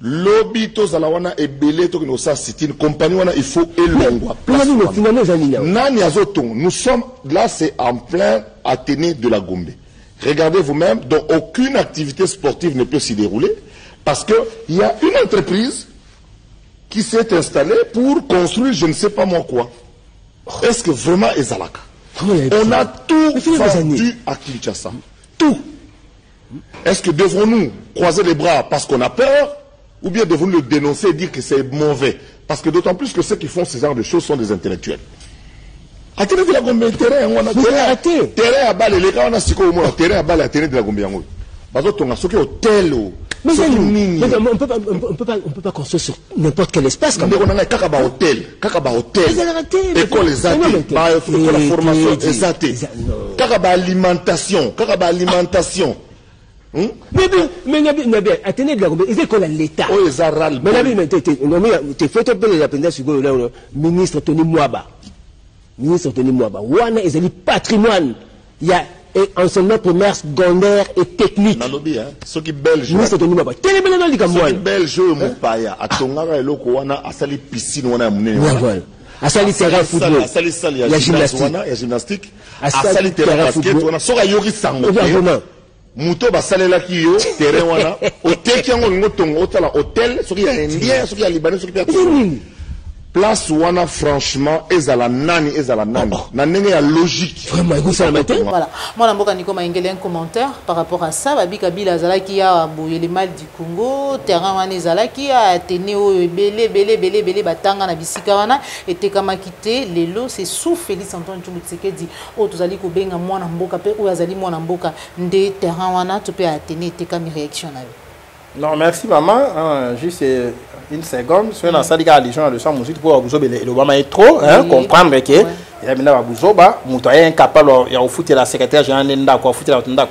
lobby tozala wana ebele to kino sa sitine compagnie wana il faut elongwa nani azoton nous sommes là, c'est en plein Athénée de la Gombe. Regardez vous-même, donc aucune activité sportive ne peut s'y dérouler parce que il y a une entreprise qui s'est installé pour construire je ne sais pas moi quoi. Est-ce que vraiment Ezalaka? On a tout vendu à Kinshasa. Tout. Est-ce que devrons-nous croiser les bras parce qu'on a peur ou bien devons-nous le dénoncer et dire que c'est mauvais? Parce que d'autant plus que ceux qui font ce genre de choses sont des intellectuels. Athénée de la Gombe, terrain à balle, les gars, on a siko au moins, terrain à balle, Athénée de la Gombe. On a ce hôtel. Mais on peut pas construire sur n'importe quel espace. On a un kakaba hôtel, école les athées, la formation les athées, kakaba alimentation. Mais attendez de la Gombe, ils école l'État. Oh, ils arrêtent. Mais tu fais un peu la peine sur le ministre Tony Mwaba. Ministre Tony Mwaba. Wana, ils ont dit patrimoine. Il y a enseignement primaire, secondaire et technique. Nalobi, hein. Ceux qui belges. Ministre Tony Mwaba. Ceux qui belges, Mopaya, à Tongara et Loko, Wana, à Sali piscine, Wana, Mouné. À Sali terrain football. À Sali salle, il y a gymnastique. À Sali terrain basket, Wana, Sora Yori Sango. Muto basalela ki yo terrain wana hôtel ki yango ngotongo otala hôtel soki ya indien soki ya libanais soki ya place wana franchement ezala nani na ndenge ya logique vraiment ekusa na matin. Voilà, moi mboka Nico Maingele un commentaire par rapport à ça. Babi Kabila azalaki ya boye le mal du Congo terrain wana ezalaki ya tene o belé batanga na bisika wana etekama kité lelo c'est sous Félix Antoine Tshisekedi o tozali ko benga mwana mboka pe o azali mwana mboka nde terrain wana to pe atene etekami réaction na yo. Non, merci maman. Juste une seconde. Si on a ça, les gars, les gens, le sang, musique pour Abouzoba, le Obama est trop, comprendre que il y a maintenant Abouzoba, Moutaye incapable, il y a au foot la secrétaire générale Nenda, quoi, foot la Tunda.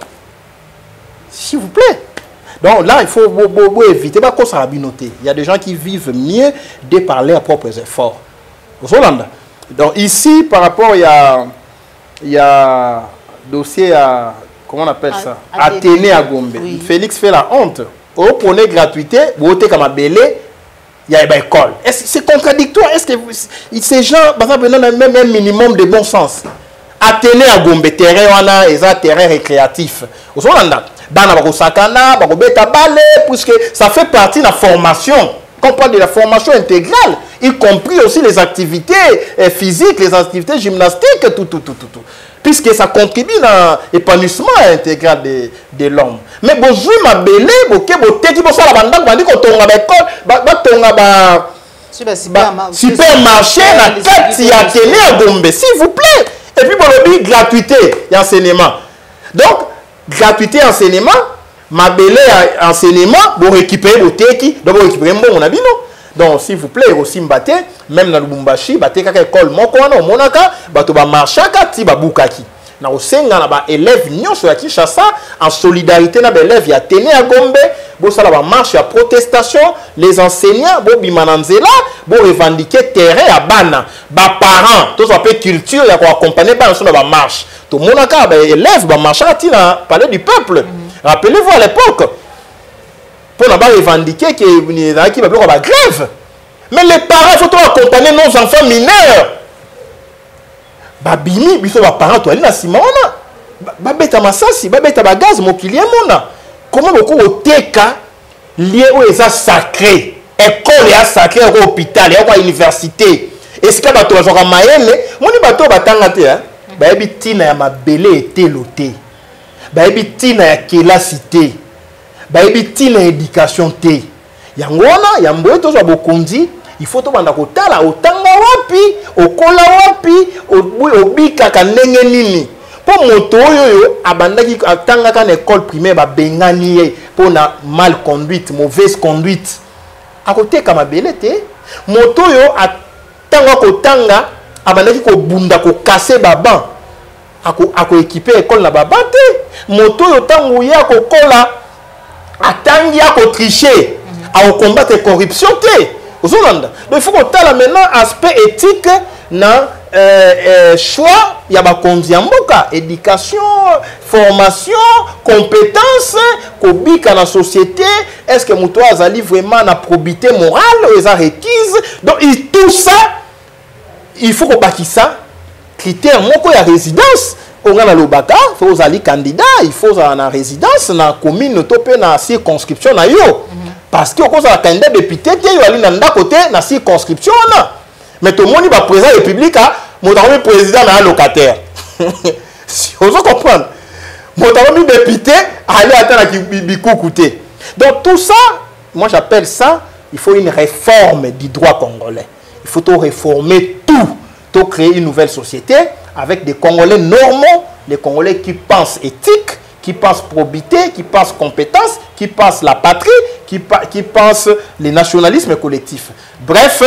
S'il vous plaît. Donc là, il faut éviter, pas qu'on s'en noté. Il y a des gens qui vivent mieux de par leurs propres efforts. Au Hollande. Donc ici, par rapport, il y a dossier à, comment on appelle ça, Athénée à Gombe. Oui. Félix fait la honte. Au prenez gratuité, vous êtes comme un belé, il y a une école. C'est contradictoire. Est-ce que ces gens, même un minimum de bon sens? Athénée à Gombe, terrain, ils ont terrain récréatif. Vous savez, puisque ça fait partie de la formation. Quand on parle de la formation intégrale, y compris aussi les activités physiques, les activités gymnastiques, tout. Puisque ça contribue à l'épanouissement intégral de l'homme. Mais bon, je m'appelle, supermarché, la carte, il y a télé à Gombe, s'il vous plaît. Et puis, bon, gratuité d'enseignement. Donc, gratuité d'enseignement, ma belle enseignement, pour récupérer le teki, donc pour récupérer mon avis, non? Donc, s'il vous plaît, aussi m'batte, même dans le Lubumbashi, batte kaka école moko wana au monaka, bato ba marchaka ti ba bukaki. Na osenga na ba élèves nyonso ya Kinshasa en solidarité na ba élèves ya tene à Gombe, bo sala ba marche ya protestation, les enseignants bo bimananzela, bo revendiquer terrain à bana, ba parents, tous un peu culture ya ko accompagner ba sur ba marche. To monaka ba élèves ba marchaka ti na palais du peuple. Rappelez-vous à l'époque pour ne pas revendiquer qu'il y a qui va faire la grève. Mais les parents, il faut accompagner nos enfants mineurs. Babini, il faut les parents, tu as dit, Simona. Babeta Massassi, Babeta Bagaz, Mokilier Mona. Comment beaucoup au TK lié où ils sont sacrés. École est sacré, hôpital, et université. Est-ce que tu as un maïen? Mon bateau va t'engager. Baby Tina ya mabele était loté. Baby Tina ya kela cité. Baby tina éducation te yangona yamboye tozwa bokonzi il faut to banda kotala otanga wapi okola wapi obika ka ndenge nini po moto oyo abandaki atanga ka na école primaire ba bengani ye po na mal conduite mauvaise conduite akoteka mabele te moto oyo atanga kotanga abandaki ko bunda ko casser baban ako équiper école na baba te moto oyo tangu ya kokola attendu à tricher, à combattre la corruption. Donc il faut qu'on ait maintenant aspect éthique dans choix, il y a éducation, formation, compétences, dans la société. Est-ce que Moutoua Azali vraiment la probité morale, les requise? Donc tout ça, il faut qu'on bâtisse ça. Critère, il y a résidence. On a le bac, il faut aller candidat, il faut aller en résidence, dans la commune, dans la circonscription. Parce que quand on a candidat député, il y a un côté dans la circonscription. Mais tout le monde va président de la République, mon président est un locataire. Si vous comprenez, mon député, aller attendre qu'il coûte. Donc tout ça, moi j'appelle ça, il faut une réforme du droit congolais. Il faut tout réformer tout, tout créer une nouvelle société. Avec des Congolais normaux, des Congolais qui pensent éthique, qui pensent probité, qui pensent compétence, qui pensent la patrie, qui pensent le nationalisme collectif. Bref,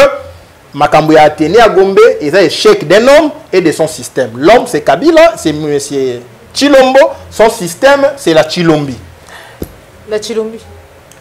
Makambo a tenu à Gombe et c'est l'échec d'un homme et de son système. L'homme, c'est Kabila, c'est M. Chilombo, son système, c'est la Chilombi. La Chilombi.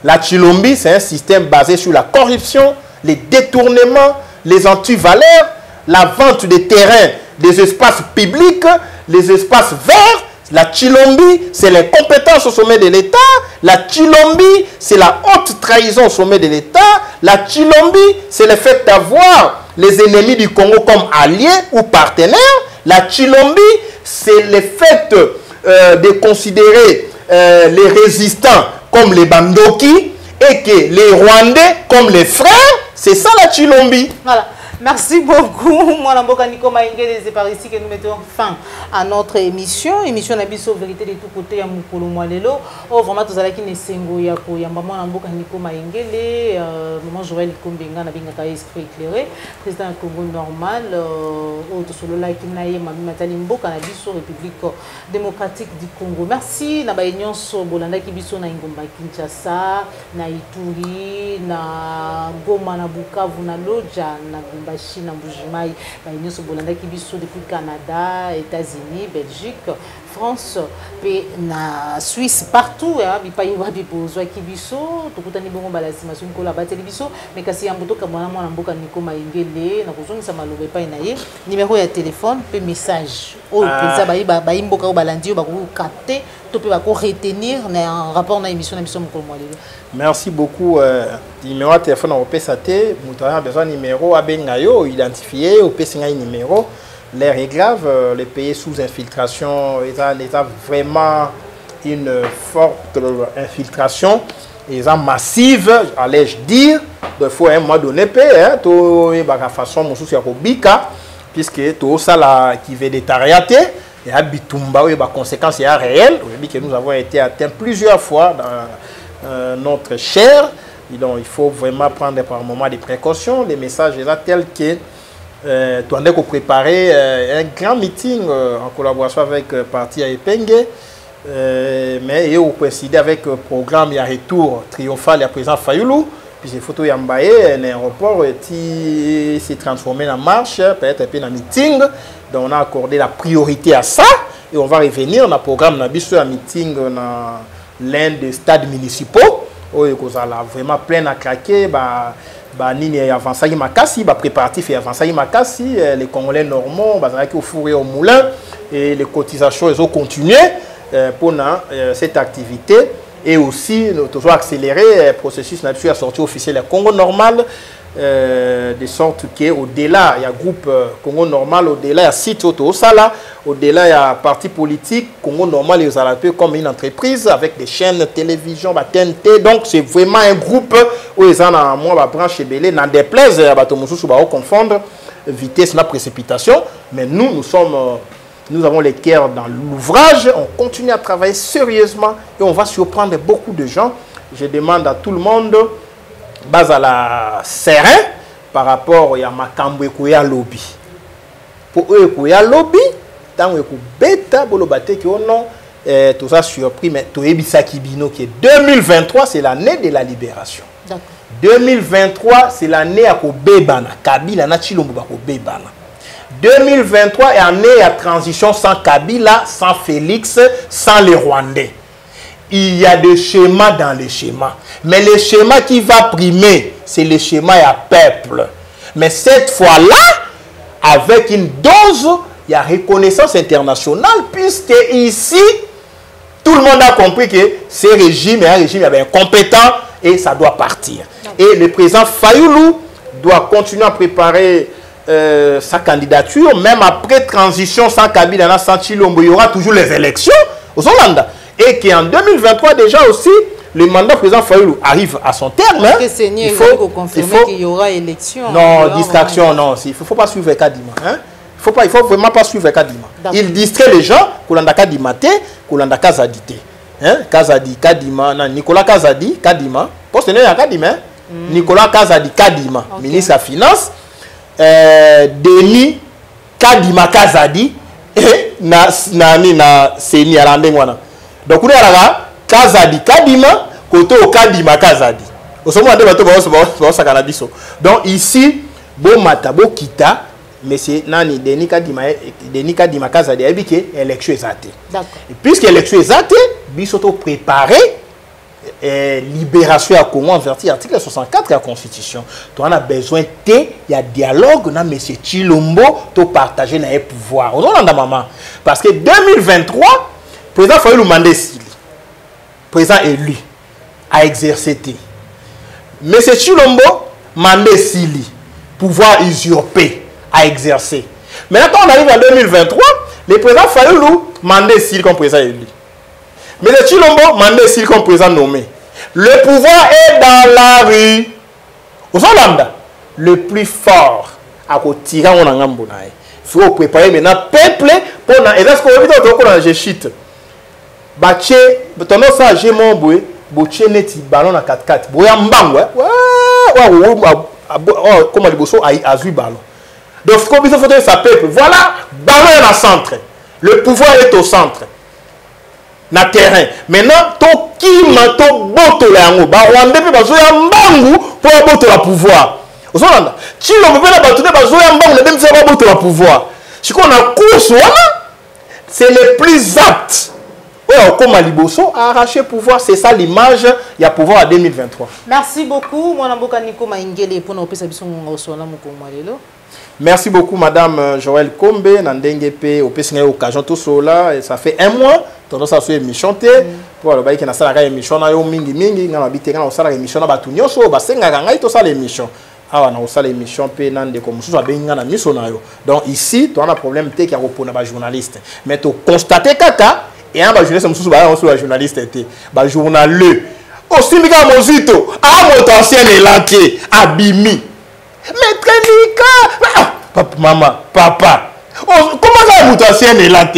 La Chilombi, c'est un système basé sur la corruption, les détournements, les antivaleurs, la vente des terrains, des espaces publics, les espaces verts. La Chilombi, c'est les compétences au sommet de l'État. La Chilombi, c'est la haute trahison au sommet de l'État. La Chilombi, c'est le fait d'avoir les ennemis du Congo comme alliés ou partenaires. La Chilombi, c'est le fait de considérer les résistants comme les Bandoki et que les Rwandais comme les frères. C'est ça la Chilombi. Voilà. Merci beaucoup. Moi, Namboka Nico Maïngé, c'est par ici que nous mettons fin à notre émission. Émission Nabiso Vérité de tous côtés à Moukolo Moalelo. Oh, vraiment, tous allez qui ne sengo yako. Yamba moi Namboka Nico Maïngé, maman Joël Kombenga, Nabinga esprit éclairé, président du Congo normal. Autre solo là qui naïe Mami Matali Mboka Nabiso République démocratique du Congo. Merci. Naba Union Bolanda Kibiso na Ingomba Kinshasa, na Ituri, na Goma, na Bukavu, na Loja, na Chine, Mbujimai, Union Bolanda Kibiso depuis Canada, États-Unis, Belgique, France, et na Suisse, partout, il n'y a pas de besoin Kibiso, tout le monde a la estimation de la télévision, mais quand il y a un peu de moi, Namboka Nico Maïngele, ça m'a levé pas numéro de téléphone, puis message. Oh, ça va y mboka balandi, va capter, tu peux retenir un rapport dans l'émission Moukolo Moalelo. Merci beaucoup. Numéro de téléphone au PSAT, nous avons besoin de numéro à Bengayo, identifié au PSA numéro. L'air est grave, les pays sous infiltration, ils ont vraiment une forte infiltration, ils ont massive, allais-je dire, il faut un mois donné, tout est de façon, puisque tout ça qui veut détariater, il y a des conséquences réelles, que nous avons été atteints plusieurs fois dans notre chair. Donc, il faut vraiment prendre par moment des précautions. Les messages là tels que tu as préparé un grand meeting en collaboration avec le parti Aepengue, mais il faut coïncider avec le programme il y a retour triomphal à président Fayoulou. Puis les photos Yambaye, l'aéroport s'est transformé en marche, peut-être un peu en meeting. Donc on a accordé la priorité à ça et on va revenir dans le programme un meeting dans l'un des stades municipaux où il y a vraiment plein à craquer. Nini avançait makasi, préparatif et avançait makasi, les Congolais normaux, au four et au moulin et les cotisations ils ont continué pour cette activité. Et aussi, nous toujours accélérer le processus de la sortie officielle du Congo normal, de sorte qu'au-delà, il y a groupe Congo normal, au-delà, il y a site Sala, au-delà, il y a parti politique, Congo normal, ils ont appelé comme une entreprise avec des chaînes de télévision, TNT. Donc, c'est vraiment un groupe où ils ont une branche belée, dans des plaises, ils vont confondre vitesse et la précipitation. Mais nous sommes. Nous avons les cœurs dans l'ouvrage, on continue à travailler sérieusement et on va surprendre beaucoup de gens. Je demande à tout le monde, base à la serein, par rapport à Makambo et lobby. Pour eux, il y a lobby, tant que bêta, tout ça surpris, mais tout Kibino qui est 2023, c'est l'année de la libération. 2023, c'est l'année à Kobebana, Kabila, Nachilombo, Kobebana. 2023 est année à transition sans Kabila, sans Félix, sans les Rwandais. Il y a des schémas dans les schémas. Mais le schéma qui va primer, c'est le schéma à peuple. Mais cette fois-là, avec une dose, il y a reconnaissance internationale, puisque ici, tout le monde a compris que ce régime est un régime incompétent et ça doit partir. Et le président Fayoulou doit continuer à préparer sa candidature, même après transition sans Kabila, sans Chilombo, il y aura toujours les élections aux Hollandes. Et qu'en 2023 déjà aussi, le mandat président Fayoulou arrive à son terme. Il faut confirmer qu'il y aura élection. Non, distraction, non. Il ne faut pas suivre Kadima. Hein? Il faut vraiment pas suivre Kadima. Il distrait les gens, Kolanda Kadimate, Kolanda Kazadite. Hein? Kazadi, Kadima, non, Nicolas Kazadi, Kadima. Poste à Kadima. Nicolas Kazadi, Kadima, ministre de la Finance. Denis Kadima Kazadi na Seni Alandengwana. Donc on a Kazadi Kadima koto Kadima Kazadi. Donc ici bon mata bo kita mais c'est nani Denis Kadima Kazadi habité élection exate. D'accord. Et puisque élection exate bisoto préparé libération à Congo en vertu article 64 de la Constitution. On a besoin il y a dialogue na monsieur Chilombo to partager na pouvoir. On a maman parce que 2023 président Fayulu Mandesili président élu a exercé monsieur Chilombo Mandesili pouvoir usurpé a exercé. Maintenant on arrive en 2023, le président Fayulu Mandesili comme président élu. Mais le Chilombo Mandesili comme président nommé. Le pouvoir est dans la rue. Aux Hollanda, le plus fort à tirer en Angambo. Il faut préparer maintenant peuple pour na. Et là ce qu'on veut dire qu'on a chute. Bache, ton nom ça j'ai mon boué, boche neti ballon na 4-4. Boya mbangwe. Ouais, comme les bosso a vu ballon. Donc ce qu'on veut dire ça peuple. Voilà, ballon est au centre. Le pouvoir est au centre. Na terrain. Maintenant, to kima to boto la yango. Ba wande pe bazo ya mbangu pour boto la pouvoir. Ozolanda. Chilo mbele bato ne bazo ya mbangu na dem se ba boto la pouvoir. Chiko na course wana, c'est le plus apte. Ouais, comme Liboso a arraché pouvoir, c'est ça l'image, il y a pouvoir à 2023. Merci beaucoup, mon Mboka Nico Maingele pour nous passer biso ngosona muko lelo. Merci beaucoup, Madame Joël Kombe, Nandengepe, au PSN occasion tout cela, et ça fait un mois, tendance à suivre émission pour le bail qui n'a pas la émission, na yo mingi mingi, na habité na osala émission na batunyo so, basenga ngai to sala émission. Ah na osala émission pe nande comme so benga na miso na yo. Donc ici, tu as un problème te qui a repona ba journaliste. Mais tu constater kaka et un ba journaliste mususu ba on so ba journaliste était, ba journaleux. O simika mozito, a moto ancien elanke, abimi. Maître Nika, papa, maman, papa. Oh, comment ça vous t'ancienne là?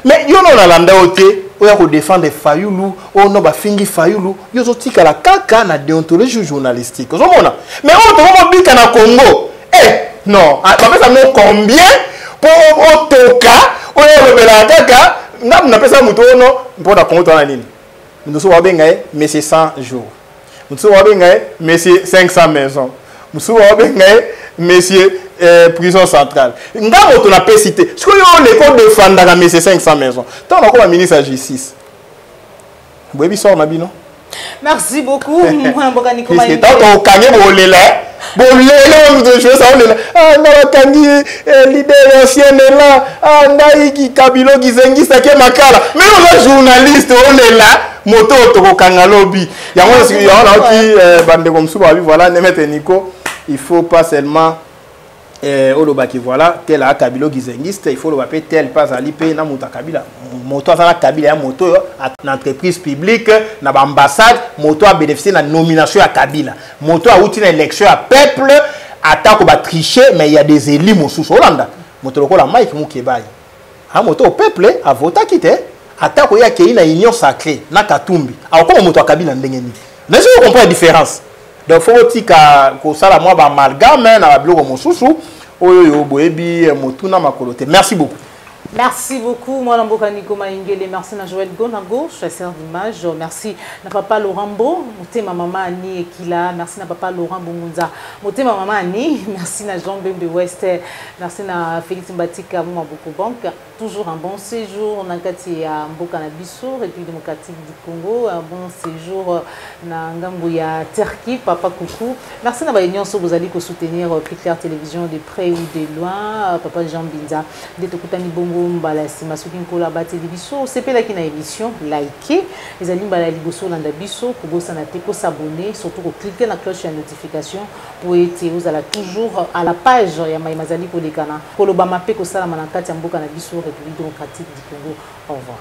Mais yo non la landa ote, o ya ko défendre Fayulu, o no ba fingi Fayulu, yo zo tika la kaka na déontologie journalistique. Ozo mona. Mais on to mo bika na Congo. Eh, non, papa ça me combien pour otoka, o ya le bela kaka, na pesa muto no, pour na Congo to na nini. Nous so wa benga mais c'est 100 jours. Nous so wa benga mais c'est 500 maisons. Monsieur prison centrale. Nous avons la cité. Ce que nous l'école défendre dans monsieur 500 maisons. Tant qu'on a ministre de la justice. Vous avez sort Nabino. Merci beaucoup. Moi Mboka Nico Maingele. Parce que tant qu'on kanye bolele. Bolele de jouer ça on est là. Ah na kangi leader ancien là. Ah ndaiki Kabilo Gizengi Sake Makala. Mais on est journaliste on est là. Moto to kangalobi. Ya on a bande comme ça voilà Nemete Nico. Il faut pas seulement Olobaki voilà tel a Kabilo Gizengiste, il faut le papier tel pas à l'IP na Mouta Kabila. Moto à la Kabila un moto à l'entreprise publique na ambassade, moto a bénéficié de la nomination à Kabila. Moto a outil l'élection à peuple attaque ba tricher mais il y a des élus sous Hollanda. Moto loko la Mike Mukebai. Un moto au peuple a voté quitter attaque ya ki na union sacrée na Katumbi. Alors comment moto à Kabila ndengeni. N'est-ce que vous comprenez la différence? Donc, il faut que ça la moi amalgame na bloc mosusu oyo boebi motuna makolote. Merci beaucoup. Merci beaucoup, moi Mboka Nico Maingele. Merci à Joël Gonago, chasseur d'image. Merci à papa Laurent Bo, ma maman Annie Ekila. Merci à papa Laurent Bongunza, ma maman Annie. Merci à Jean Bembe West. Merci à Félix Mbatika, Mouaboko Banque. Toujours un bon séjour. On a à Mboka Nabiso, République démocratique du Congo. Un bon séjour na Ngambuya Turquie, papa coucou. Merci à Baïnion, vous allez soutenir Plus Clair Télévision de près ou de loin. Papa Jean Binza, de Tokutani Bongo. Mbala sima soki nkola bateli biso sepela ki na émission liker les amis mbala liboso landa biso ko bosana te ko s'abonner surtout ko cliquer la cloche de notification pour être vous allez toujours à la page ya Maimazali ko lekana ko loba mape ko sala manakati ya mboka na biso République démocratique du Congo. Au revoir.